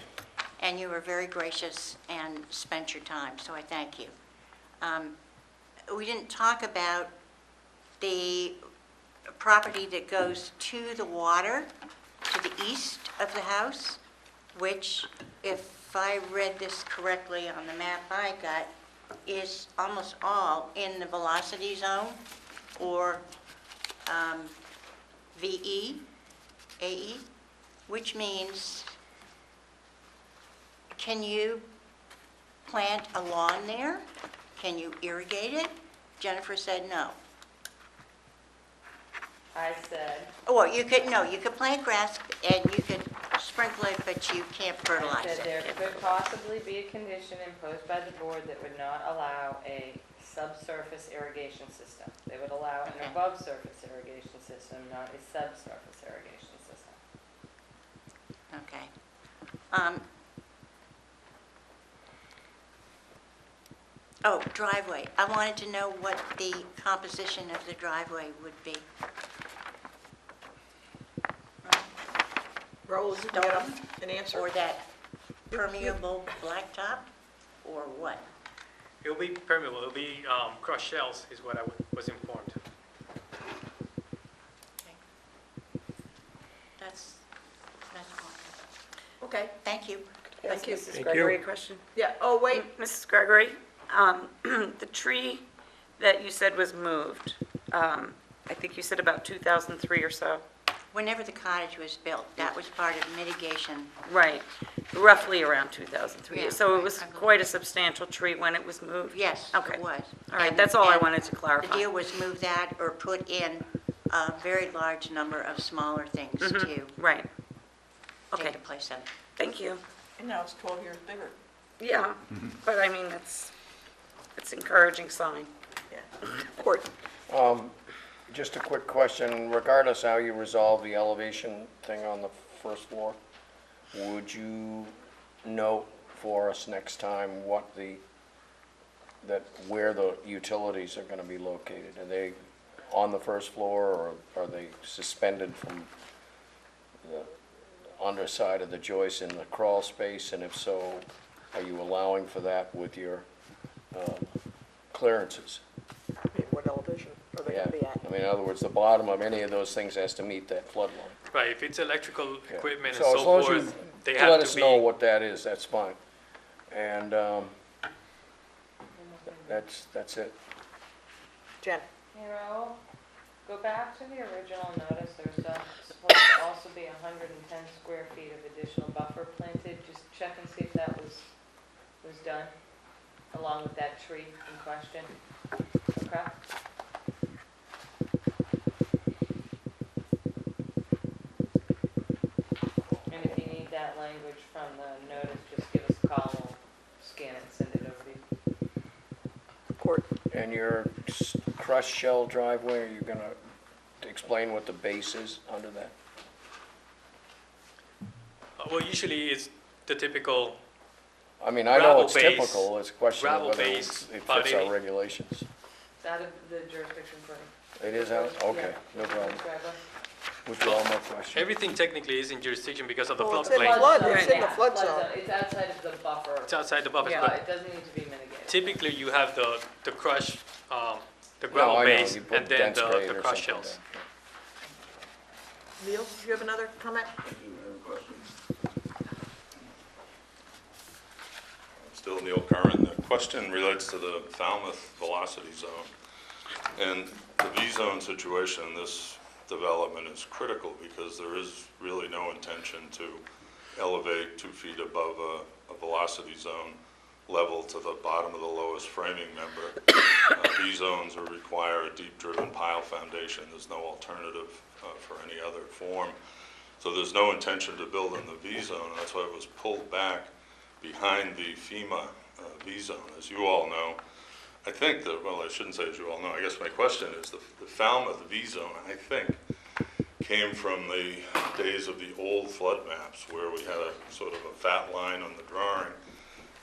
and you were very gracious and spent your time, so I thank you. We didn't talk about the property that goes to the water, to the east of the house, which, if I read this correctly on the map I got, is almost all in the velocity zone, or VE, AE, which means, can you plant a lawn there? Can you irrigate it? Jennifer said no. I said, Oh, well, you could plant grass and you could sprinkle it, but you can't I fertilize said there it. could possibly be a condition imposed by the board that would not allow a subsurface irrigation system. They would allow an Okay. above surface irrigation system, not a subsurface irrigation system. Okay. Oh, driveway. I wanted to know what the composition of the driveway would be. Rose, you get an answer? Or that permeable blacktop, or what? It'll be permeable, it'll be crushed shells is what I was informed. That's all. Okay, Thank you. thank you. Mrs. Thank Gregory, you. a question? Yeah, oh, wait, Mrs. Gregory, the tree that you said was moved, I think you said about 2003 or so. Whenever the cottage was built, that was part of mitigation. Right, roughly around 2003. Yeah, So it was I believe. quite a substantial tree when it was moved? Yes, Okay. it was. All right, And- that's all I and wanted to clarify. The deal was move that or put in a very large number of smaller things to Right. Okay, take the place of it. thank you. and now it's 12 years bigger. Yeah, but I mean, it's encouraging sign. Yeah. Court, Just a quick question, regardless how you resolve the elevation thing on the first floor, would you note for us next time where the utilities are gonna be located? Are they on the first floor, or are they suspended from the underside of the joist in the crawl space? And if so, are you allowing for that with your clearances? what elevation are they Yeah, gonna be at? I mean, in other words, the bottom of any of those things has to meet that flood line. Right, if it's electrical Yeah. equipment and So so as long as forth, you they let have us to know be, what that is, that's fine. And that's it. Jen? Go back to the original notice, there's supposed to also be 110 square feet of additional buffer planted. Just check and see if that was done, along with that tree in question. Okay? And if you need that language from the notice, just give us a call, we'll scan it and send it over to you. Court, And your crushed shell driveway, are you gonna explain what the base is under that? Well, usually it's the typical, I mean, I know Gravel it's base. typical, it's a question of Gravel whether base, it but fits it- our regulations. It's out of the jurisdiction for. It is out, okay, Yeah. no problem. Driveway. Withdraw my question. everything technically is in jurisdiction because of the Well, it's in floodplain. flood, zone, it's in the yeah, flood zone. It's outside of the buffer, It's outside the buffer, Yeah. but but it doesn't need to be mitigated. typically you have the crush, the No, gravel I know, base, you put and then dense grade the or crush something shells. down. Neil, do you have another comment? Still Neil Curran. The question relates to the Falmouth velocity zone. And the V-zone situation in this development is critical because there is really no intention to elevate 2 feet above a velocity zone level to the bottom of the lowest framing member. V-zones require a deep-driven pile foundation. There's no alternative for any other form. So there's no intention to build in the V-zone, and that's why it was pulled back behind the FEMA V-zone. As you all know, I think that, well, I shouldn't say as you all know, I guess my question is the Falmouth V-zone, I think, came from the days of the old flood maps where we had a sort of a fat line on the drawing,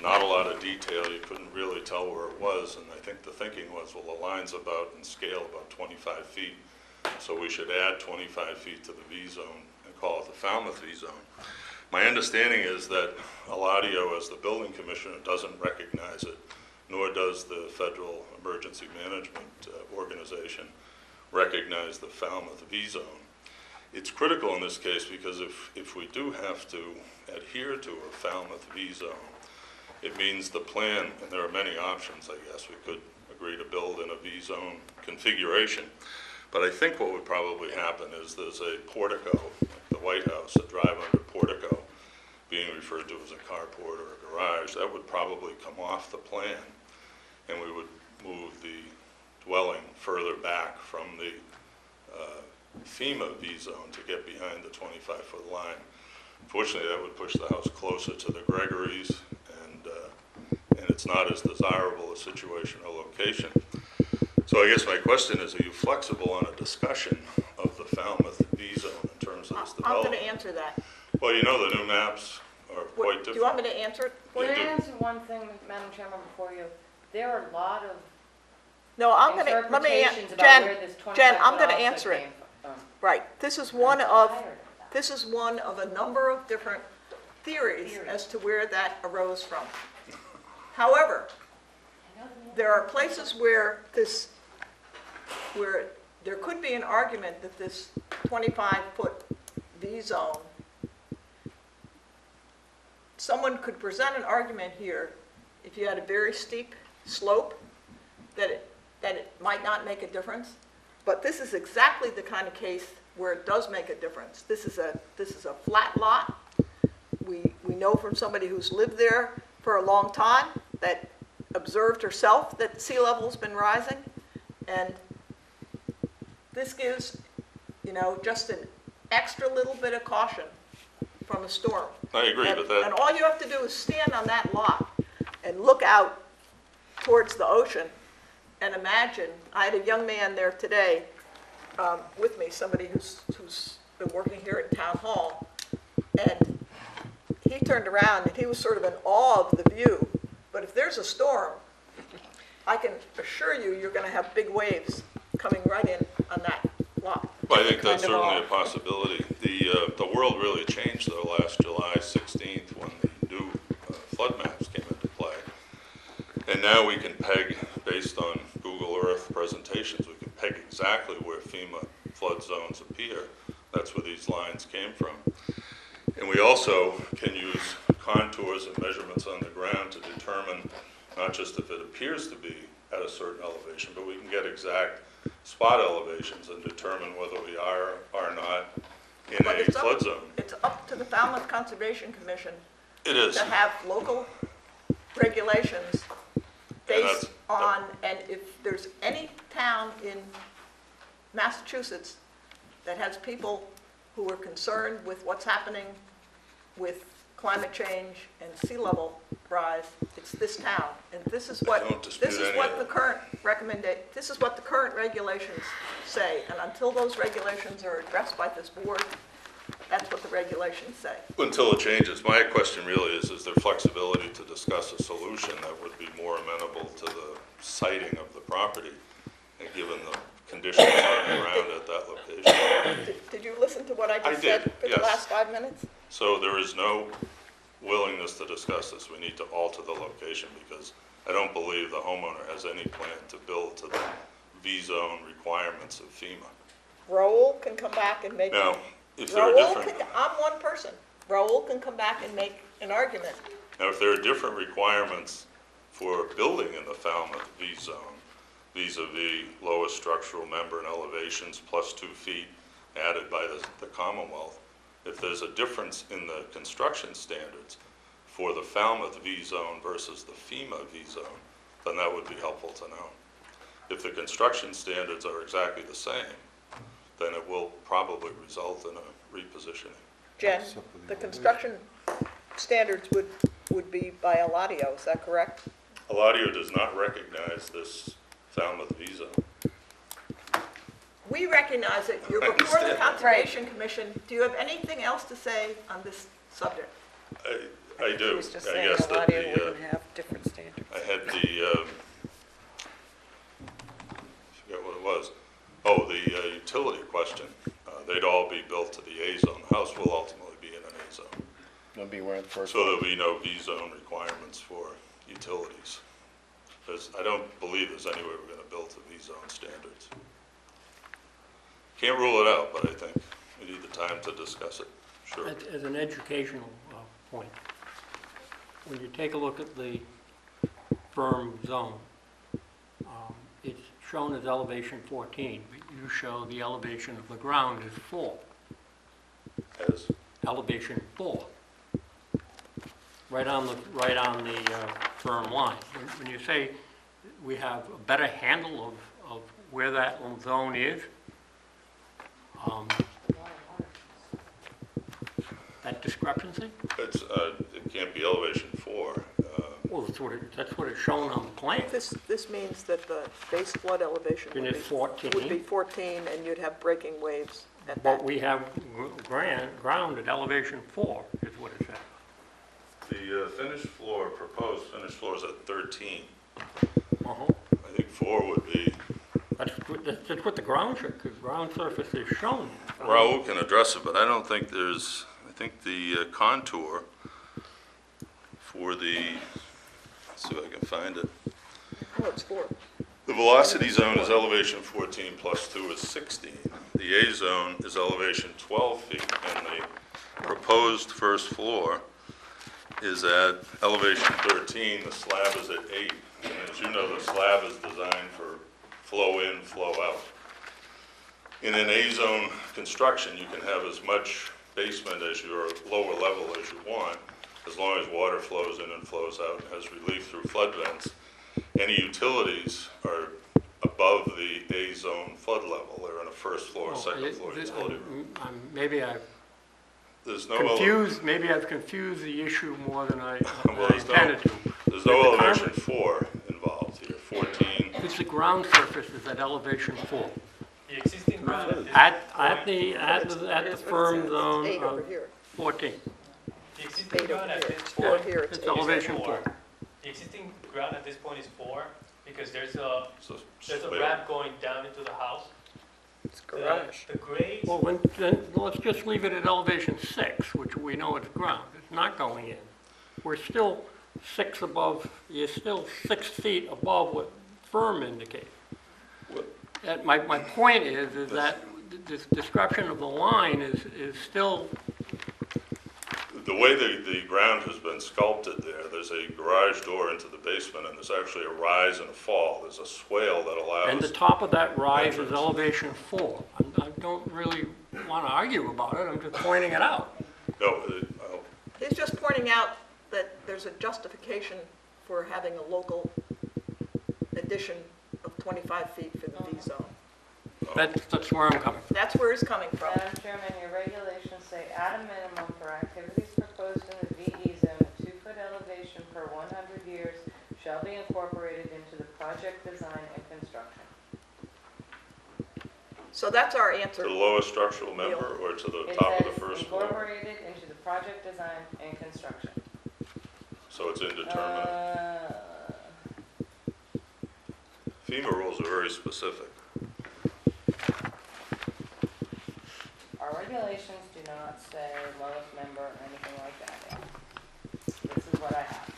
not a lot of detail, you couldn't really tell where it was, and I think the thinking was, well, the line's about, in scale, about 25 feet, so we should add 25 feet to the V-zone and call it the Falmouth V-zone. My understanding is that Eladio, as the building commissioner, doesn't recognize it, nor does the Federal Emergency Management Organization recognize the Falmouth V-zone. It's critical in this case because if we do have to adhere to a Falmouth V-zone, it means the plan, and there are many options, I guess. We could agree to build in a V-zone configuration. But I think what would probably happen is there's a portico, like the White House, a drive-under portico, being referred to as a carport or a garage. That would probably come off the plan, and we would move the dwelling further back from the FEMA V-zone to get behind the 25-foot line. Fortunately, that would push the house closer to the Gregories, and it's not as desirable a situation or location. So I guess my question is, are you flexible on a discussion of the Falmouth V-zone in terms of this I'm going development? to answer that. Well, you know the new maps are quite different. Do you want me to answer it for Yeah, you? Can I answer one thing, Madam Chairman, before you? There are a lot of No, I'm going to, let me, interpretations about Jen, where this 25-foot Jen, I'm going to offset answer it. came from. Right, this is one of a number of different theories as to where that arose from. However, there are places where there could be an argument that this 25-foot V-zone, someone could present an argument here, if you had a very steep slope, that it might not make a difference. But this is exactly the kind of case where it does make a difference. This is a flat lot. We know from somebody who's lived there for a long time, that observed herself that sea level's been rising. And this gives, just an extra little bit of caution from a storm. I agree, And- but that, And all you have to do is stand on that lot and look out towards the ocean and imagine. I had a young man there today with me, somebody who's been working here at Town Hall, and he turned around and he was sort of in awe of the view. But if there's a storm, I can assure you, you're going to have big waves coming right in on that lot. well, I think that's Kind of certainly a awe. possibility. The world really changed though last July 16th when the new flood maps came into play. And now we can peg, based on Google Earth presentations, we can peg exactly where FEMA flood zones appear. That's where these lines came from. And we also can use contours and measurements on the ground to determine not just if it appears to be at a certain elevation, but we can get exact spot elevations and determine whether we are or not in But a it's flood zone. It's up to the Falmouth Conservation Commission It is. to have local regulations based that's- on, and if there's any town in Massachusetts that has people who are concerned with what's happening with climate change and sea level, rise, it's this town. And this is what, don't dispute this is any what of the it. current this is what the current regulations say. And until those regulations are addressed by this board, that's what the regulations say. Until it changes. My question really is there flexibility to discuss a solution that would be more amenable to the siting of the property, and given the conditions on the ground at that location? Did you listen to what I I just did, said for the yes. last 5 minutes? So there is no willingness to discuss this. We need to alter the location, because I don't believe the homeowner has any plan to build to the V-zone requirements of FEMA. Raoul can come back and make. Now, if there are Raoul different, can, I'm one person. Raoul can come back and make an argument. now, if there are different requirements for building in the Falmouth V-zone, vis-à-vis lowest structural member and elevations plus 2 feet added by the Commonwealth, if there's a difference in the construction standards for the Falmouth V-zone versus the FEMA V-zone, then that would be helpful to know. If the construction standards are exactly the same, then it will probably result in a repositioning. Jen, the construction standards would be by Eladio, is that correct? Eladio does not recognize this Falmouth V-zone. We recognize it. You're I before the understand. Conservation Commission. Do you have anything else to say on this subject? I He do. was just I saying guess that Eladio the, wouldn't have different standards. I had the, I forget what it was. Oh, the utility question. They'd all be built to the A-zone. The house will ultimately be in an A-zone. It'll be where the first. So there'll be no V-zone requirements for utilities. I don't believe there's any way we're gonna build to V-zone standards. Can't rule it out, but I think we need the time to discuss it. Sure. As an educational point, when you take a look at the firm zone, it's shown as elevation 14, but you show the elevation of the ground is 4, As, elevation 4, right on the firm line. When you say we have a better handle of where that zone is, that discrepancy? it's, it can't be elevation 4. Well, that's what it's shown on the plan. This means that the base flood elevation And it's 14. would be 14, and you'd have breaking waves at that. But we have ground at elevation 4, is what it says. The finished floor, proposed finished floor is at 13. Uh-huh. I think 4 would be, That's what the ground, because ground surface is shown. Raul can address it, but I don't think there's, I think the contour for the, let's see if I can find it. Oh, it's 4. The velocity zone is elevation 14 plus 2 is 16. The A zone is elevation 12 feet, and the proposed first floor is at elevation 13. The slab is at 8. And as you know, the slab is designed for flow in, flow out. In an A zone construction, you can have as much basement as your lower level as you want, as long as water flows in and flows out and has relief through flood vents. Any utilities are above the A zone flood level. They're in a first floor, second floor utility room. Maybe I've There's no confused the issue more than I Well, there's no- intended to. There's no elevation 4 involved here. 14. It's the ground surface is at elevation 4. The existing ground at this At the firm zone 8 over of here. 14. The existing 8 ground over at here. this 4 point, here, it's It's 8. elevation 4. the existing ground at this point is 4, because there's a So ramp going down into the house. It's garage. The grades, Well, then let's just leave it at elevation 6, which we know it's ground. It's not going in. We're still 6 above, you're still 6 feet above what firm indicates. My point is that this description of the line is still, the way the ground has been sculpted there, there's a garage door into the basement, and there's actually a rise and a fall. There's a swale that allows. and the top of that rise is entrance. elevation 4. I don't really want to argue about it, I'm just pointing it out. No, He's just pointing out that there's a justification for having a local addition of 25 feet for the V zone. That's where I'm coming from. That's where he's coming from. Madam Chairman, your regulations say at a minimum for activities proposed in the VE zone, a 2-foot elevation per 1 be incorporated into the project design and construction. So that's our To answer. the lowest structural member or to the It top of says the first floor? incorporated into the project design and construction. So it's indeterminate. FEMA rules are very specific. Our regulations do not say lowest member or anything like that. This is what I have.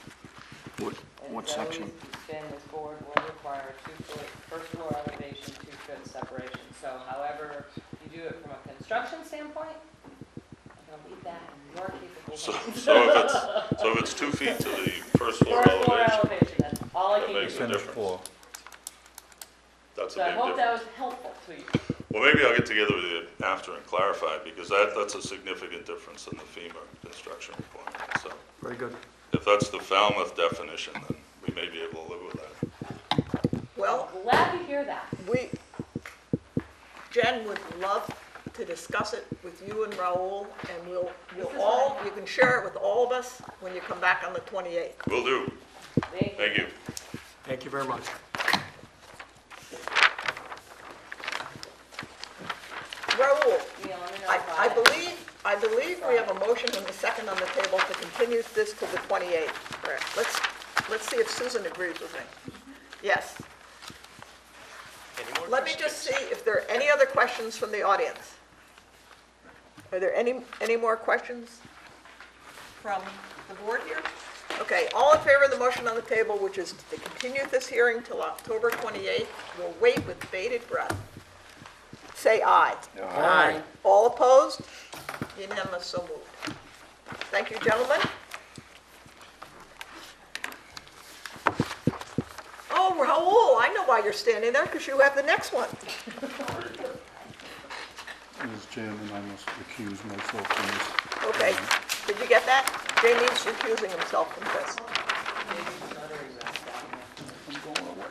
What It's section? always been this board will require 2-foot first floor elevation, 2-foot separation. So however you do it from a construction standpoint, I'm gonna leave that in your capable So, hands. so if it's 2 feet to the first floor First floor elevation, elevation, that's all I that can makes do. a Finished difference. floor. That's So a I big hope that difference. was helpful to you. Well, maybe I'll get together with you after and clarify, because that's a significant difference in the FEMA construction requirement. So Very good. if that's the Falmouth definition, then we may be able to live with that. Well, I'm glad to hear that. Jen would love to discuss it with you and Raul, and we'll This is all, fine. you can share it with all of us when you come back on the 28th. Will do. Thank you. Thank you. Thank you very much. Raul, Neil, let me know I if I believe we have a motion and a second on the table to continue this to the 28th. Let's see if Susan agrees with me. Yes. Any more Let me just questions? see if there are any other questions from the audience. Are there any more questions from the board here? Okay, all in favor of the motion on the table, which is to continue this hearing till October 28th, we'll wait with bated breath. Say aye. Aye. All opposed? Unanimous, so moved. Thank you, gentlemen. Oh, Raul, I know why you're standing there, because you have the next one. As chairman, I must recuse myself from this. Okay, did you get that? Jamie's recusing himself from this. I'm going away.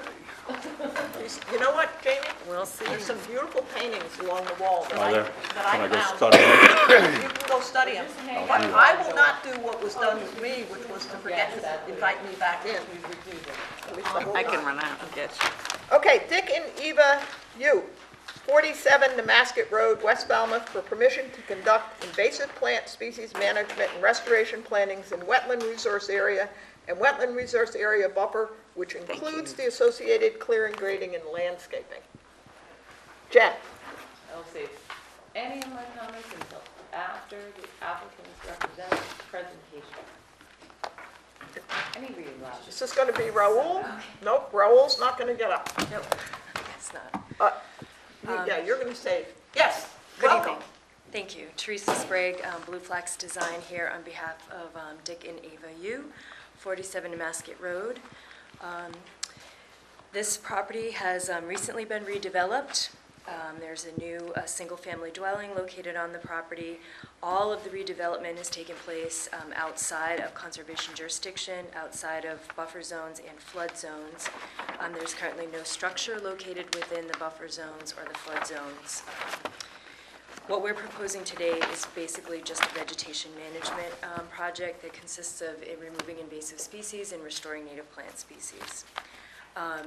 You know what, Jamie? We'll see. There's some beautiful paintings along the wall that Are there? that I Can I go found. study it? You can go study them. hang But on. I will not do what was done with me, which was to forget to invite me back in. At least the whole I can time. run out and get you. Okay, Dick and Eva Yu, 47 Nemasket Road, West Falmouth, for permission to conduct invasive plant species management and restoration plantings in wetland resource area and wetland resource area buffer, which includes the associated clearing, grading, and landscaping. Jen? I'll save any of my comments until after the applicant's representative's presentation. Any reading glasses? Is this going to be Raul? Nope, Raul's not going to get up. Nope, it's not. Yeah, you're going to say, yes, Good welcome. evening. Thank you. Teresa Sprague, Blue Flax Design here on behalf of Dick and Ava Yu, 47 Nemasket Road. This property has recently been redeveloped. There's a new single-family dwelling located on the property. All of the redevelopment has taken place outside of conservation jurisdiction, outside of buffer zones and flood zones. There's currently no structure located within the buffer zones or the flood zones. What we're proposing today is basically just a vegetation management project that consists of removing invasive species and restoring native plant species.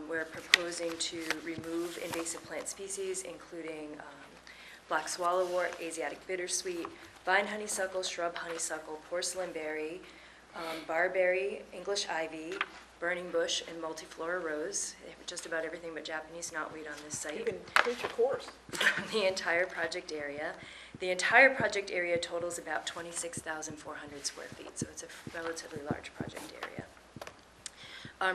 We're proposing to remove invasive plant species, including black swallowwort, Asiatic bittersweet, vine honeysuckle, shrub honeysuckle, porcelain berry, barberry, English ivy, burning bush, and multiflora rose. Just about everything but Japanese knotweed on this site. You can teach a course. The entire project area. The entire project area totals about 26,400 square feet, so it's a relatively large project area.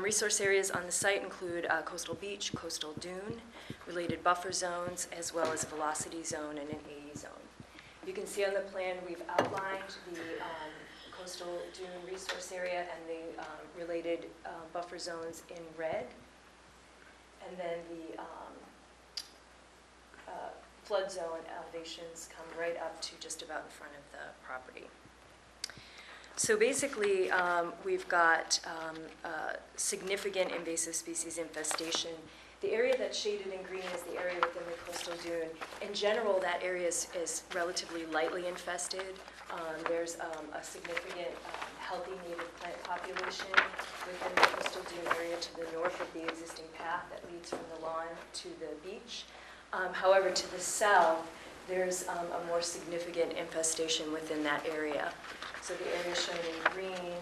Resource areas on the site include coastal beach, coastal dune, related buffer zones, as well as a velocity zone and an AE zone. You can see on the plan we've outlined the coastal dune resource area and the related buffer zones in red. And then the flood zone elevations come right up to just about in front of the property. So basically, we've got significant invasive species infestation. The area that's shaded in green is the area within the coastal dune. In general, that area is relatively lightly infested. There's a significant healthy native plant population within the coastal dune area to the north of the existing path that leads from the lawn to the beach. However, to the south, there's a more significant infestation within that area. So the area shown in green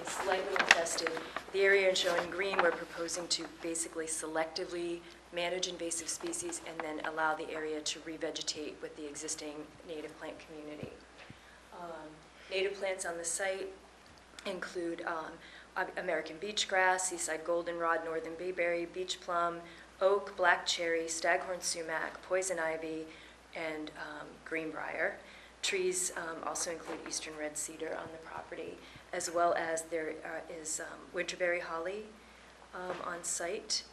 is slightly infested. The area shown in green, we're proposing to basically selectively manage invasive species and then allow the area to revegetate with the existing native plant community. Native plants on the site include American beach grass, seaside goldenrod, northern bayberry, beach plum, oak, black cherry, staghorn sumac, poison ivy, and greenbrier. Trees also include eastern red cedar on the property, as well as there is winterberry holly on site,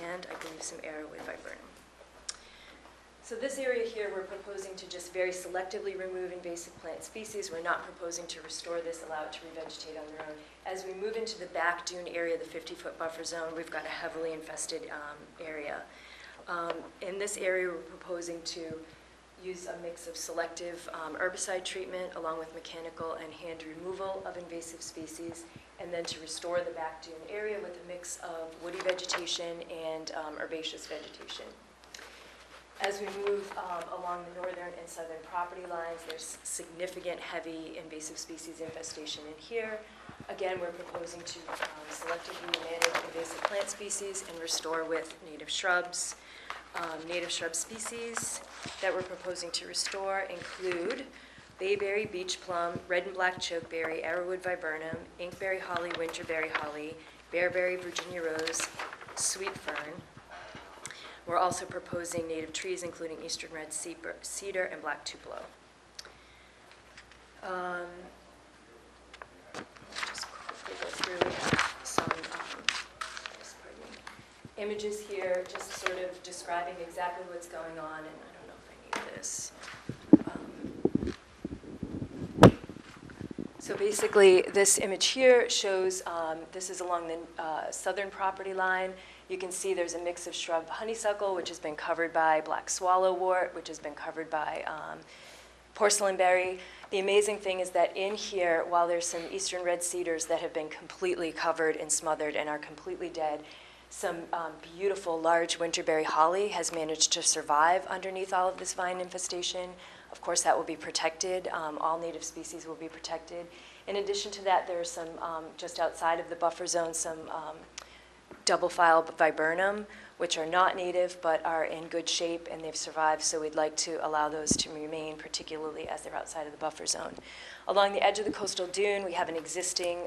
and I believe some arrowwood viburnum. So this area here, we're proposing to just very selectively remove invasive plant species. We're not proposing to restore this, allow it to revegetate on their own. As we move into the back dune area, the 50-foot buffer zone, we've got a heavily infested area. In this area, we're proposing to use a mix of selective herbicide treatment along with mechanical and hand removal of invasive species, and then to restore the back dune area with a mix of woody vegetation and herbaceous vegetation. As we move along the northern and southern property lines, there's significant heavy invasive species infestation in here. Again, we're proposing to selectively manage invasive plant species and restore with native shrubs. Native shrub species that we're proposing to restore include bayberry, beach plum, red and black chokeberry, arrowwood viburnum, inkberry holly, winterberry holly, bearberry, Virginia rose, sweet fern. We're also proposing native trees, including eastern red cedar and black tupelo. Just quickly go through, we have some images here, just sort of describing exactly what's going on, and I don't know if I need this. So basically, this image here shows, this is along the southern property line. You can see there's a mix of shrub honeysuckle, which has been covered by black swallowwort, which has been covered by porcelain berry. The amazing thing is that in here, while there's some eastern red cedars that have been completely covered and smothered and are completely dead, some beautiful large winterberry holly has managed to survive underneath all of this vine infestation. Of course, that will be protected. All native species will be protected. In addition to that, there are some, just outside of the buffer zone, some double file viburnum, which are not native but are in good shape and they've survived, so we'd like to allow those to remain, particularly as they're outside of the buffer zone. Along the edge of the coastal dune, we have an existing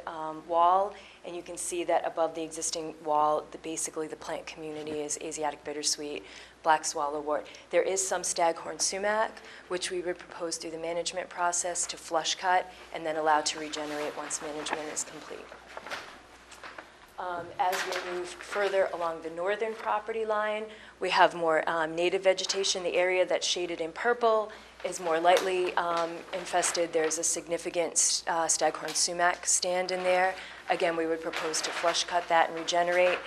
wall, and you can see that above the existing wall, basically the plant community is Asiatic bittersweet, black swallowwort. There is some staghorn sumac, which we would propose through the management process to flush cut and then allow to regenerate once management is complete. As we move further along the northern property line, we have more native vegetation. The area that's shaded in purple is more lightly infested. There's a significant staghorn sumac stand in there. Again, we would propose to flush cut that and regenerate.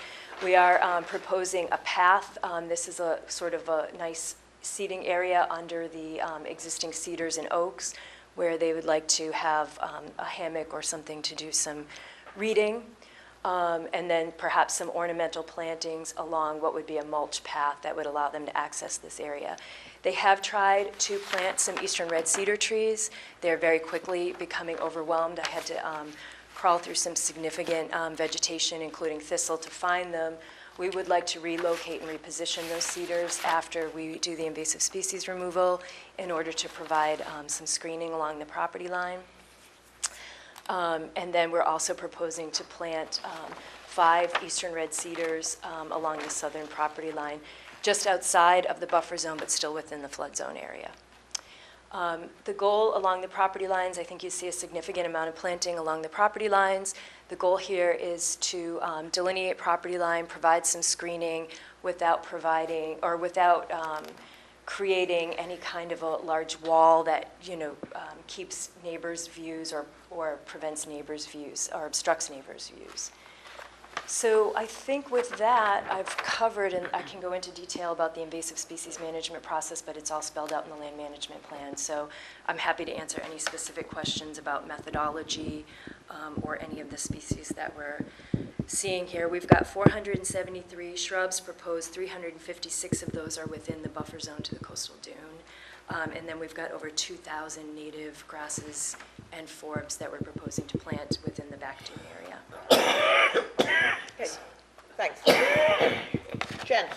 We are proposing a path. This is a sort of a nice seating area under the existing cedars and oaks, where they would like to have a hammock or something to do some reading. And then perhaps some ornamental plantings along what would be a mulch path that would allow them to access this area. They have tried to plant some eastern red cedar trees. They're very quickly becoming overwhelmed. I had to crawl through some significant vegetation, including thistle, to find them. We would like to relocate and reposition those cedars after we do the invasive species removal in order to provide some screening along the property line. And then we're also proposing to plant 5 eastern red cedars along the southern property line, just outside of the buffer zone, but still within the flood zone area. The goal along the property lines, I think you see a significant amount of planting along the property lines. The goal here is to delineate property line, provide some screening without providing, or without creating any kind of a large wall that, keeps neighbors' views or prevents neighbors' views or obstructs neighbors' views. So I think with that, I've covered, and I can go into detail about the invasive species management process, but it's all spelled out in the land management plan. So I'm happy to answer any specific questions about methodology or any of the species that we're seeing here. We've got 473 shrubs proposed, 356 of those are within the buffer zone to the coastal dune. And then we've got over 2,000 native grasses and forbs that we're proposing to plant within the back dune area. Okay, thanks. Jen? Yeah,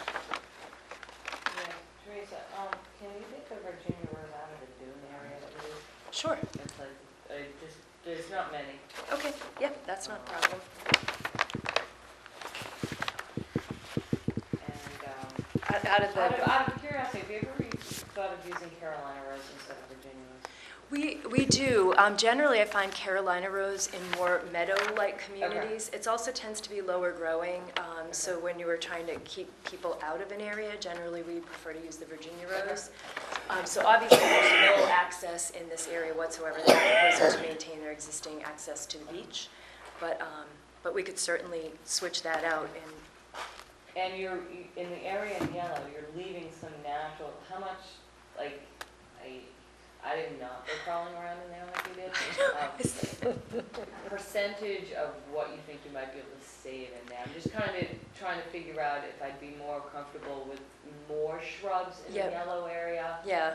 Teresa, can you take the Virginia Road out of the dune area that we use? Sure. It's like, there's not many. Okay, yeah, that's not a problem. And, Out of the, out of curiosity, have you ever thought of using Carolina rose instead of Virginia rose? we do. Generally, I find Carolina rose in more meadow-like communities. It also tends to be lower growing, so when you were trying to keep people out of an area, generally we prefer to use the Virginia rose. So obviously, there's no access in this area whatsoever. They're proposing to maintain their existing access to the beach, but we could certainly switch that out. And in the area in yellow, you're leaving some natural, how much, like, I did not go crawling around in there like you did. Percentage of what you think you might be able to save in there. I'm just kind of trying to figure out if I'd be more comfortable with more shrubs in the yellow area. Yeah.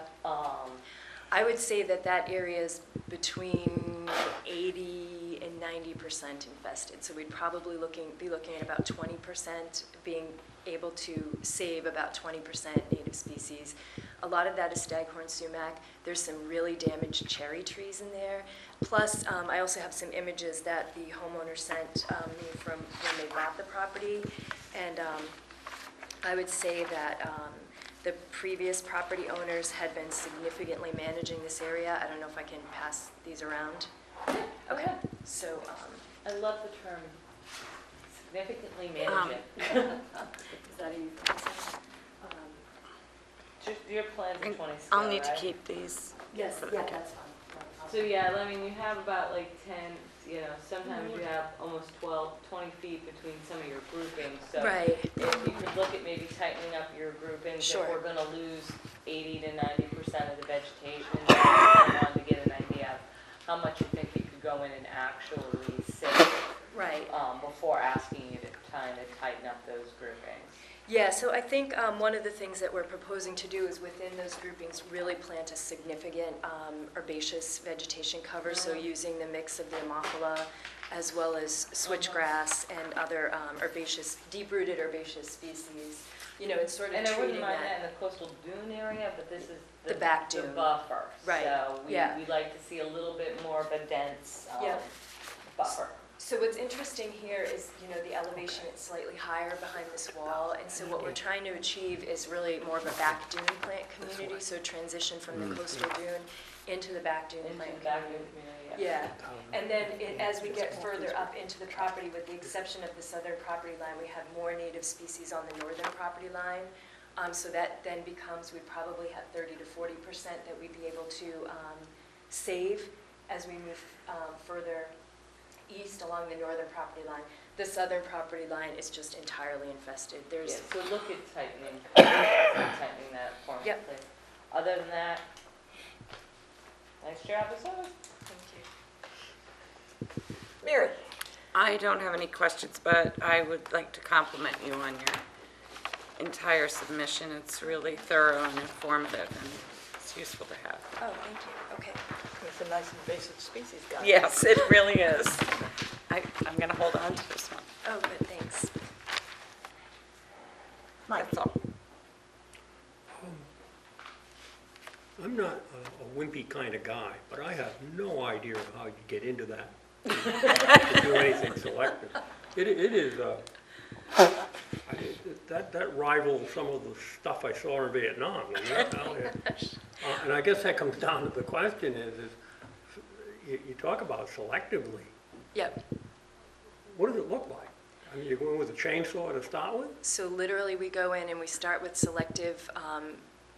I would say that area is between 80 and 90% infested. So we'd probably be looking at about 20% being able to save about 20% native species. A lot of that is staghorn sumac. There's some really damaged cherry trees in there. Plus, I also have some images that the homeowner sent me from when they bought the property. And I would say that the previous property owners had been significantly managing this area. I don't know if I can pass these around. Okay, so. I love the term significantly managing. Is that a Just your plans are 20 still, I'll need to right? keep these. Yes, yeah, that's fine. So yeah, I mean, you have about like 10, sometimes you have almost 12, 20 feet between some of your groupings. So Right. if you could look at maybe tightening up your groupings, Sure. if we're gonna lose 80 to 90% of the vegetation, I wanted to get an idea of how much you think you could go in and actually save. Right. Before asking you to tighten up those groupings. Yeah, so I think one of the things that we're proposing to do is within those groupings really plant a significant herbaceous vegetation cover, so using the mix of the Ammophila as well as switchgrass and other herbaceous, deep-rooted herbaceous species, and sort of And I wouldn't treating mind that that. in the coastal dune area, but this is The back the dune. buffer. Right, So yeah. we like to see a little bit more of a dense Yeah. buffer. So what's interesting here is, the elevation is slightly higher behind this wall, and so what we're trying to achieve is really more of a back dune plant community, so transition from the coastal dune into the back dune Into plant the back community. dune community, Yeah, and then as we get further up into the property, with the exception of the southern property line, we have more native species on the northern property line. So that then becomes, we probably have 30 to 40% that we'd be able to save as we move further east along the northern property line. The southern property line is just entirely infested. Yeah, There's, so look at tightening that for me, Yep. please. Other than that, nice job as always. thank you. Mary? I don't have any questions, but I would like to compliment you on your entire submission. It's really thorough and informative, and it's useful to have. Oh, thank you, okay. It's a nice invasive species guy. Yes, it really is. I'm going to hold on to this one. Oh, good, thanks. That's all. I'm not a wimpy kind of guy, but I have no idea how you get into that, to do anything selective. It is, that rivals some of the stuff I saw in Vietnam. And I guess that comes down to the question is you talk about selectively. Yep. What does it look like? I mean, you're going with a chainsaw to start with? So literally, we go in and we start with selective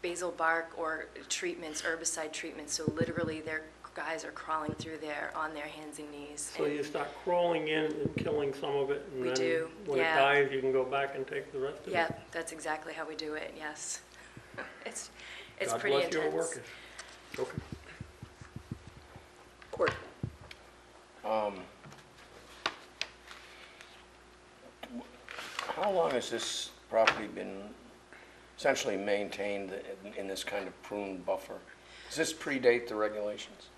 basil bark or treatments, herbicide treatments. So literally, they're guys are crawling through there on their hands and knees. So and you start crawling in and killing some of it, and We then do, when it yeah. dies, you can go back and take the rest of it? Yeah, that's exactly how we do it, yes. It's God pretty bless intense. your workers. Okay. Court. How long has this property been essentially maintained in this kind of pruned buffer? Does this predate the regulations?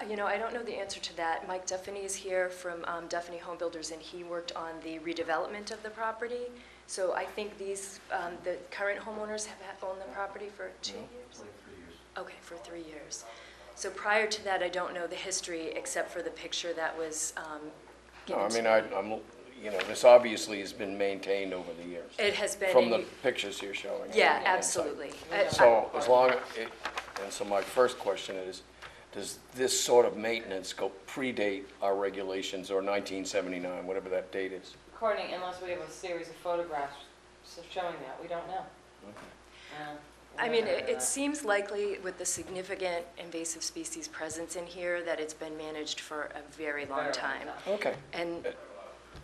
You know, I don't know the answer to that. Mike Duffany is here from Duffany Home Builders, and he worked on the redevelopment of the property. So I think these, the current homeowners have owned the property for 2 years? Like 3 years. Okay, for 3 years. So prior to that, I don't know the history, except for the picture that was No, given I to mean, me. I'm, you know, this obviously has been maintained over the years. It has been. From and the you- pictures you're showing. Yeah, inside. absolutely. So as long, and so my first question is, does this sort of maintenance go predate our regulations or 1979, whatever that date is? According, unless we have a series of photographs showing that, we don't know. I mean, it seems likely with the significant invasive species presence in here that it's been managed for a very long time. Okay, And,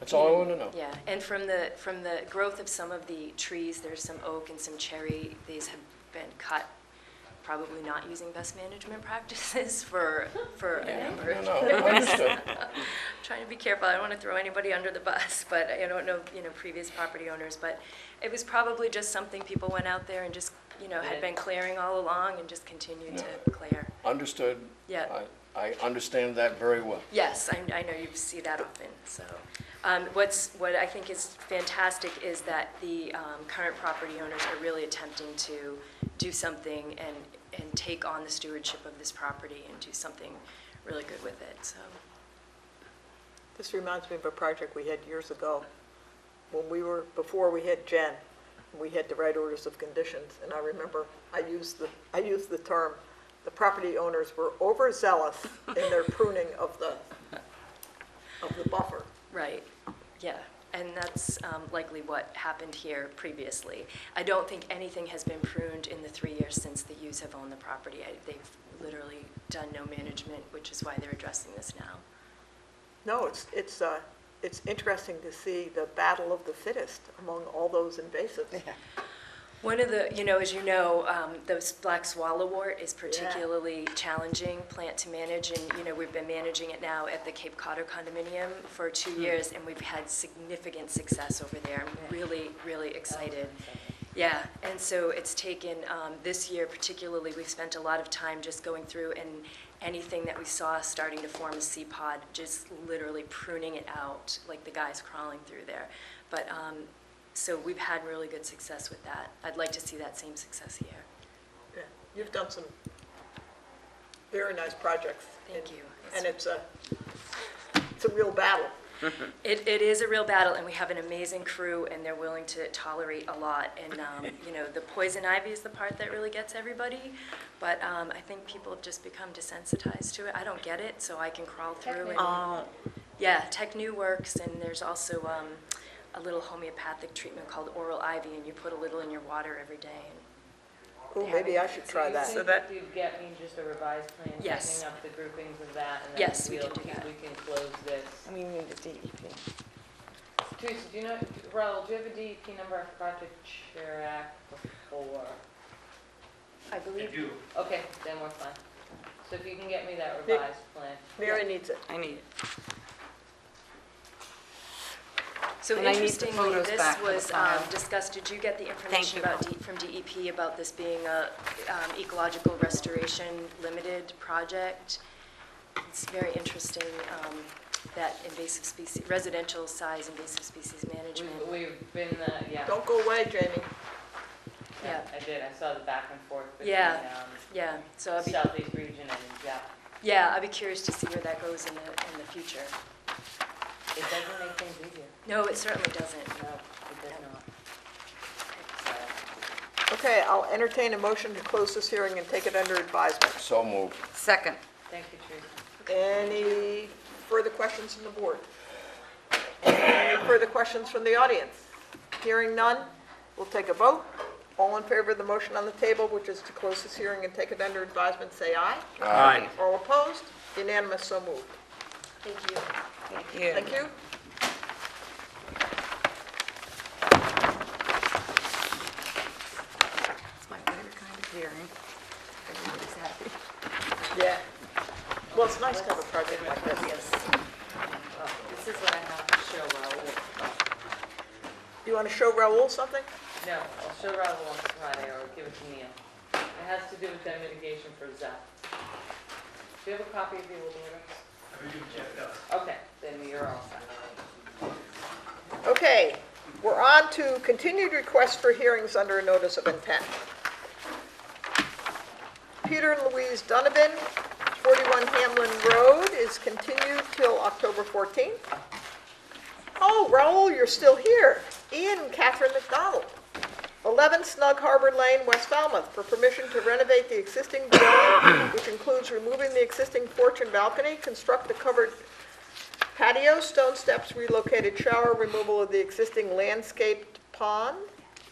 that's all I want to know. yeah, and from the growth of some of the trees, there's some oak and some cherry, these have been cut, probably not using best management practices for a number of No, years. understood. Trying to be careful, I don't want to throw anybody under the bus, but I don't know, you know, previous property owners, but it was probably just something people went out there and just, you know, had been clearing all along and just continued to clear. Understood. Yeah. I understand that very well. Yes, I know you see that often, so. What I think is fantastic is that the current property owners are really attempting to do something and take on the stewardship of this property and do something really good with it, so. This reminds me of a project we had years ago, when before we had Jen, we had to write orders of conditions, and I remember I used the term, the property owners were overzealous in their pruning of the buffer. Right, yeah, and that's likely what happened here previously. I don't think anything has been pruned in the 3 years since the Hughes have owned the property. They've literally done no management, which is why they're addressing this now. No, it's interesting to see the battle of the fittest among all those invasives. One of the, you know, as you know, the black swallowwort is particularly challenging plant to manage, and, you know, we've been managing it now at the Cape Codder condominium for 2 years, and we've had significant success over there. I'm really, really excited. Yeah, and so it's taken, this year particularly, we've spent a lot of time just going through and anything that we saw starting to form a seed pod, just literally pruning it out, like the guys crawling through there. But, so we've had really good success with that. I'd like to see that same success here. Yeah, you've done some very nice projects. Thank you. And it's a real battle. It is a real battle, and we have an amazing crew, and they're willing to tolerate a lot. And, you know, the poison ivy is the part that really gets everybody, but I think people have just become desensitized to it. I don't get it, so I can crawl through. And, yeah, Technu works, and there's also a little homeopathic treatment called oral ivy, and you put a little in your water every day. Oh, maybe I should try that. So that you'd get me just a revised plan, Yes. setting up the groupings of that, and then Yes, we can do that. we can close this. And we need a DEP. Teresa, do you know, Raul, do you have a DEP number? I forgot to check before. I believe. Okay, then we're fine. So if you can get me that revised plan. Mary needs it. I need it. So And I need the interestingly, photos this back for the was file. discussed, did you get the information you. about, from DEP about this being a ecological restoration limited project? It's very interesting, that invasive species, residential size invasive species management. We've been, yeah. Don't go away, Jamie. Yeah. I did, I saw the back and forth between Yeah. Yeah, so I'll be, Southeast region and, yeah, I'd be curious to see where that goes in the future. it doesn't make things easier. No, it certainly doesn't. No, it does not. So, Okay, I'll entertain a motion to close this hearing and take it under advisement. So moved. Second. thank you, Teresa. Any further questions from the board? Any further questions from the audience? Hearing none, we'll take a vote. All in favor of the motion on the table, which is to close this hearing and take it under advisement, say aye. Aye. All opposed? Unanimous, so moved. Thank you. Thank you. Thank you. It's my favorite kind of hearing. Everybody's happy. Yeah. Well, it's nice to have a project like this. Yes. This is what I have to show Raul. You want to show Raul something? No, I'll show Raul on Friday or give it to Neil. It has to do with dam mitigation for Zep. Do you have a copy of the old orders? Okay, then you're all set. Okay, we're on to continued requests for hearings under a notice of intent. Peter and Louise Donovan, 41 Hamlin Road, is continued till October 14th. Oh, Raul, you're still here. Ian and Catherine McDonald, 11 Snug Harbor Lane, West Falmouth, for permission to renovate the existing dwelling, which includes removing the existing porch and balcony, construct a covered patio, stone steps, relocated shower, removal of the existing landscaped pond,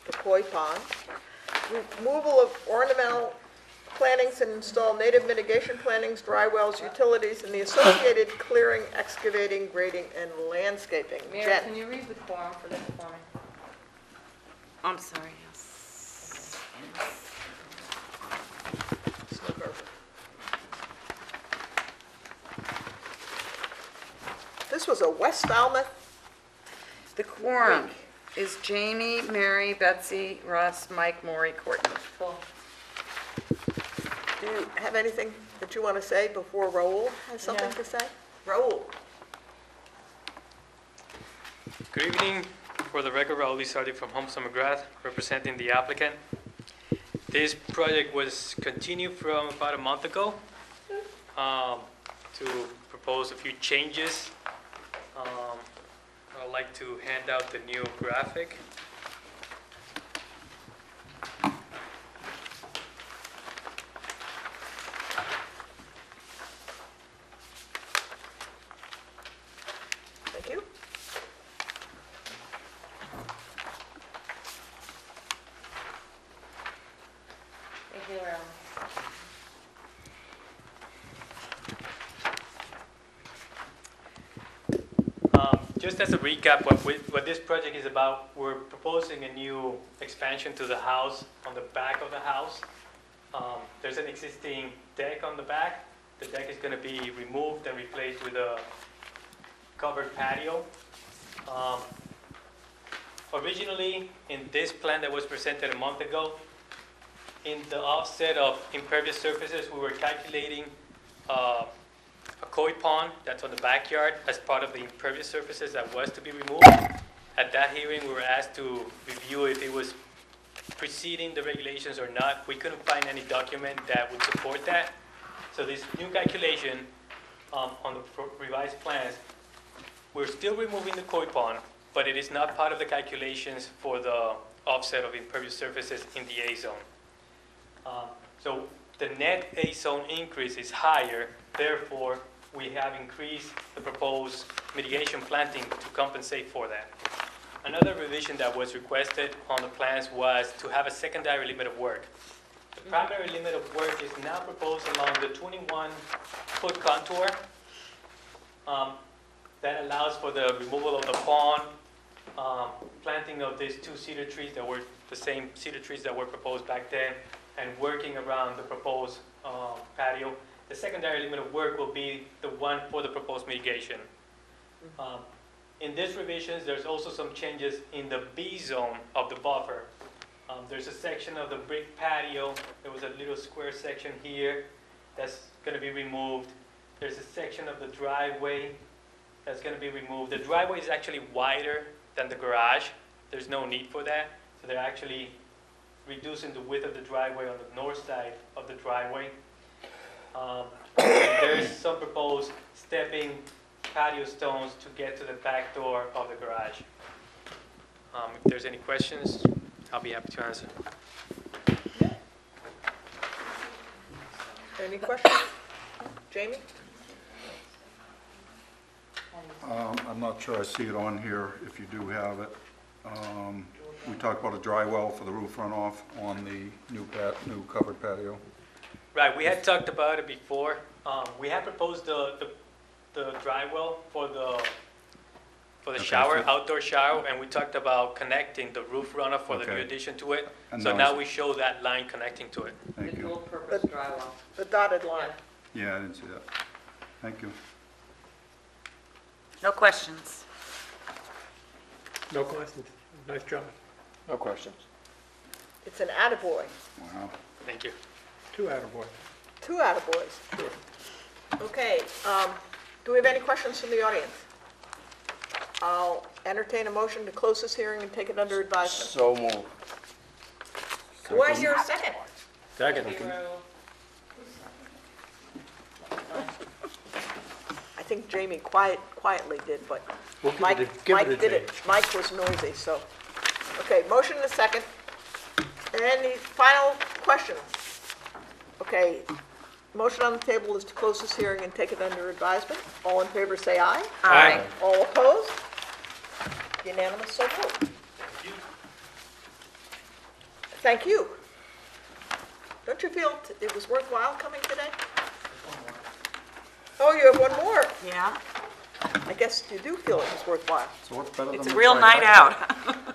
the koi pond, removal of ornamental plantings and install native mitigation plantings, dry wells, utilities, and the associated clearing, excavating, grading, and landscaping. Mary, Jen? can you read the quorum for this for me? I'm sorry, yes. Snug Harbor. This was a West Falmouth. The quorum is Jamie, Mary, Betsy, Russ, Mike, Maury, Courtney. Cool. Do you have anything that you want to say before Raul has something No. to say? Raul? Good evening. For the record, Raul Lizardi from Homes on McGrath, representing the applicant. This project was continued from about a month ago to propose a few changes. I'd like to hand out the new graphic. Thank you. Thank you, Raul. Just as a recap, what this project is about, we're proposing a new expansion to the house on the back of the house. There's an existing deck on the back. The deck is going to be removed and replaced with a covered patio. Originally, in this plan that was presented a month ago, in the offset of impervious surfaces, we were calculating a koi pond that's on the backyard as part of the impervious surfaces that was to be removed. At that hearing, we were asked to review if it was preceding the regulations or not. We couldn't find any document that would support that. So this new calculation on the revised plans, we're still removing the koi pond, but it is not part of the calculations for the offset of impervious surfaces in the A zone. So the net A zone increase is higher, therefore we have increased the proposed mitigation planting to compensate for that. Another revision that was requested on the plans was to have a secondary limit of work. The primary limit of work is now proposed along the 21-foot contour. That allows for the removal of the pond, planting of these 2 cedar trees that were the same cedar trees that were proposed back then, and working around the proposed patio. The secondary limit of work will be the one for the proposed mitigation. In these revisions, there's also some changes in the B zone of the buffer. There's a section of the brick patio. There was a little square section here that's going to be removed. There's a section of the driveway that's going to be removed. The driveway is actually wider than the garage. There's no need for that. So they're actually reducing the width of the driveway on the north side of the driveway. There is some proposed stepping patio stones to get to the back door of the garage. If there's any questions, I'll be happy to answer. Any questions? Jamie? I'm not sure I see it on here, if you do have it. We talked about a dry well for the roof runoff on the new covered patio. Right, we had talked about it before. We had proposed the dry well for the Okay, shower, so- outdoor shower, and we talked about connecting the roof runoff for the new Okay. addition to it. And So now now it's- we show that line connecting to it. Thank The you. dual-purpose drywall. The dotted line. Yeah, I didn't see that. Thank you. No questions. No questions. Nice job. No questions. It's an attaboy. Wow. Thank you. Two attaboys. Two attaboys. Okay, do we have any questions from the audience? I'll entertain a motion to close this hearing and take it under advisement. So moved. Do I hear a second? Second. Hero. I think Jamie quietly did, but We'll give Mike it a- give it a did it. Jamie. Mike was noisy, so. Okay, motion and a second. Any final questions? Okay, motion on the table is to close this hearing and take it under advisement. All in favor, say aye. Aye. All opposed? Unanimous, so moved. Thank you. Don't you feel it was worthwhile coming today? Oh, you have one more. Yeah, I guess you do feel it was worthwhile. So what's better than? it's a the real night trifecta? out.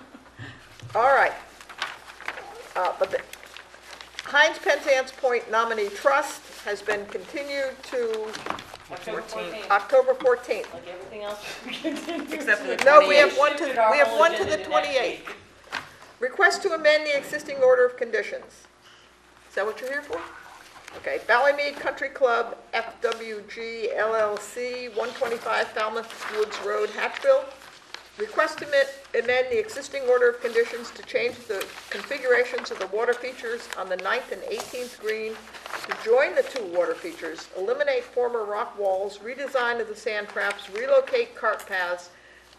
All right. But the Heinz Penzance Point Nominee Trust has been continued to October 14th, October 14th. like everything else we continue. Except for the No, we have 28th. one to, Shifted our we have whole one to agenda the to next 28th. week. Request to amend the existing order of conditions. Is that what you're here for? Okay, Ballymead Country Club, FWG LLC, 125 Falmouth Woods Road, Hatfield. Request to amend the existing order of conditions to change the configurations of the water features on the 9th and 18th green, to join the two water features, eliminate former rock walls, redesign of the sand traps, relocate cart paths,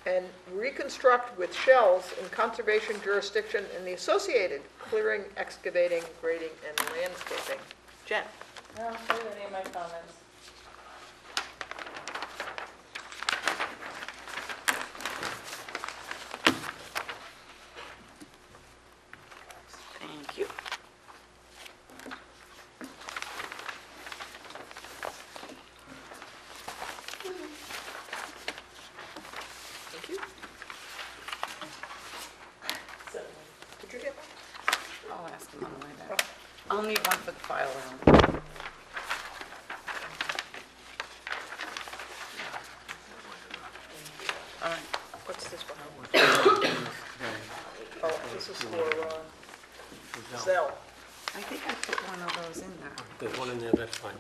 and reconstruct with shells in conservation jurisdiction and the associated clearing, excavating, grading, and landscaping. Jen? I don't see any of my comments. Thank you. Thank you. Did you get one? I'll ask him on the way back. I'll need one for the file room. All right. What's this one? Oh, this is for Zell. I think I put one of those in there. There's one in there, that's fine.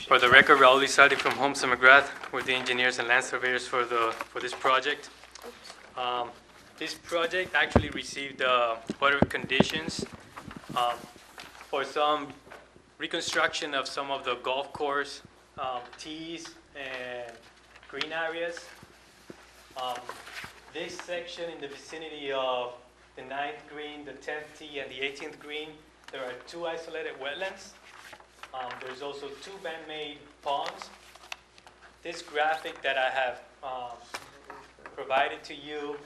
For the record, Raul Lizardi from Holmes and McGrath, with the engineers and land surveyors for this project. This project actually received order of conditions for some reconstruction of some of the golf course tees and green areas. This section in the vicinity of the 9th green, the 10th tee, and the 18th green, there are 2 isolated wetlands. There's also 2 man-made ponds. This graphic that I have provided to you,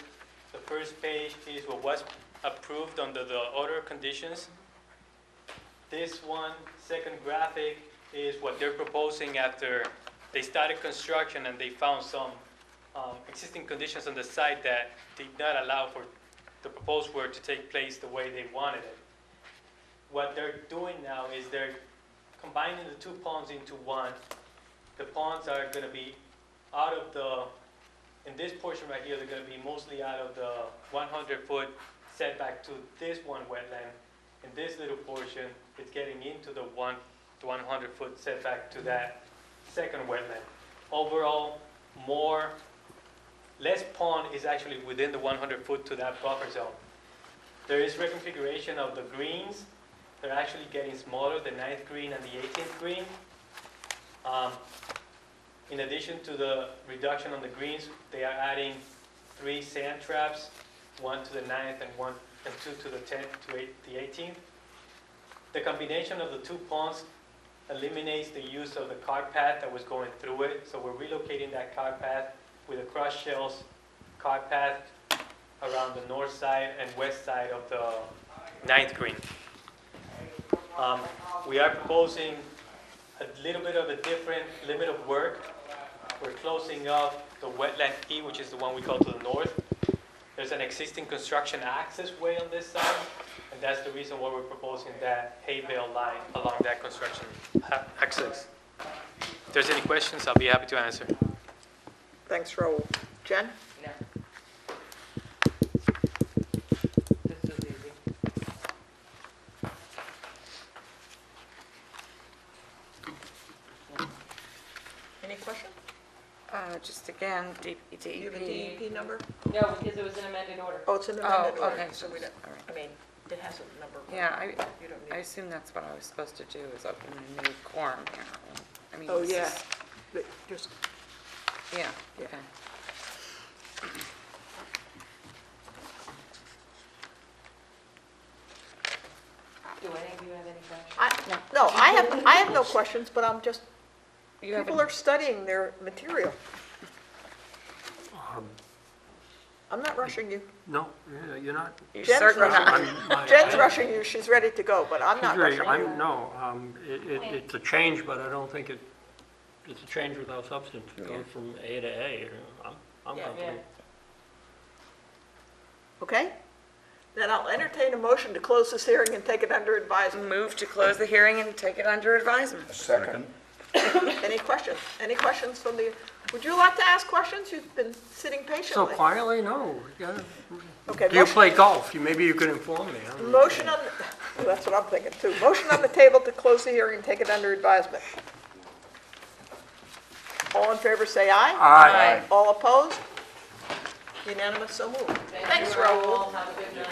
the first page is what was approved under the order of conditions. This one, second graphic, is what they're proposing after they started construction and they found some existing conditions on the site that did not allow for the proposed work to take place the way they wanted it. What they're doing now is they're combining the 2 ponds into one. The ponds are going to be out of in this portion right here, they're going to be mostly out of the 100-foot setback to this one wetland. In this little portion, it's getting into the 100-foot setback to that second wetland. Overall, less pond is actually within the 100-foot to that buffer zone. There is reconfiguration of the greens. They're actually getting smaller, the 9th green and the 18th green. In addition to the reduction on the greens, they are adding 3 sand traps, 1 to the 9th and 2 to the 10th to the 18th. The combination of the 2 ponds eliminates the use of the cart path that was going through it. So we're relocating that cart path with the crushed shells cart path around the north side and west side of the ninth green. We are proposing a little bit of a different limit of work. We're closing up the wetland E, which is the one we call to the north. There's an existing construction access way on this side, and that's the reason why we're proposing that hay bale line along that construction access. If there's any questions, I'll be happy to answer. Thanks, Raul. Jen? No. This is easy. Any questions? Just again, Do you have a DEP. DEP number? No, because it was an amended order. Oh, it's an amended Oh, order, okay. so we don't, All right. I mean, it has a number. Yeah, You don't I need. assume that's what I was supposed to do, is open a new quorum here. I mean, Oh, this yeah. is- But just, Yeah, Yeah. okay. Do any of you have any questions? I have no questions, but I'm just, You have people a- are studying their material. I'm not rushing you. No, you're not. You're Jen's certainly rushing not. Jen's rushing you, she's ready to go, but I'm not She's ready. rushing you. No, it's a change, but I don't think it's a change without substance. It Yeah. goes from A to A. I'm Yeah. comfortable. Okay? Then I'll entertain a motion to close this hearing and take it under advisement. Move to close the hearing and take it under advisement. Second. Any questions? Any questions from the, would you like to ask questions? You've been sitting So patiently. quietly, no. Okay, Do you motion- play golf? Maybe you could inform me. I don't know. Motion on, well, that's what I'm thinking too. Motion on the table to close the hearing and take it under advisement. All in favor, say aye. Aye. All opposed? Unanimous, so moved. Thanks, Thank you, Raul. Have a good night.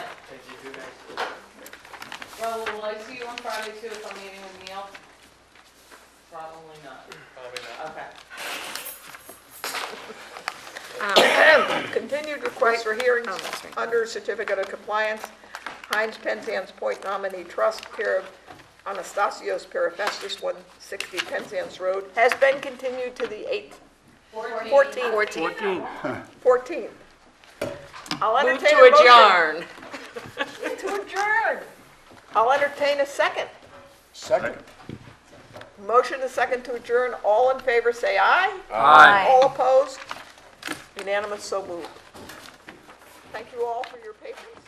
Raul, will I see you on Friday too if I'm meeting with Neil? Probably not. Okay. Continued request for hearings Oh, that's right. under certificate of compliance. Heinz Penzance Point Nominee Trust, care of Anastasios Perifestis, 160 Penzance Road, has been continued to the 8th. 14th. 14. 14th. I'll Move entertain to a motion. adjourn. To adjourn. I'll entertain a second. Second. Motion is second to adjourn. All in favor, say aye. Aye. All opposed? Unanimous, so moved. Thank you all for your patience.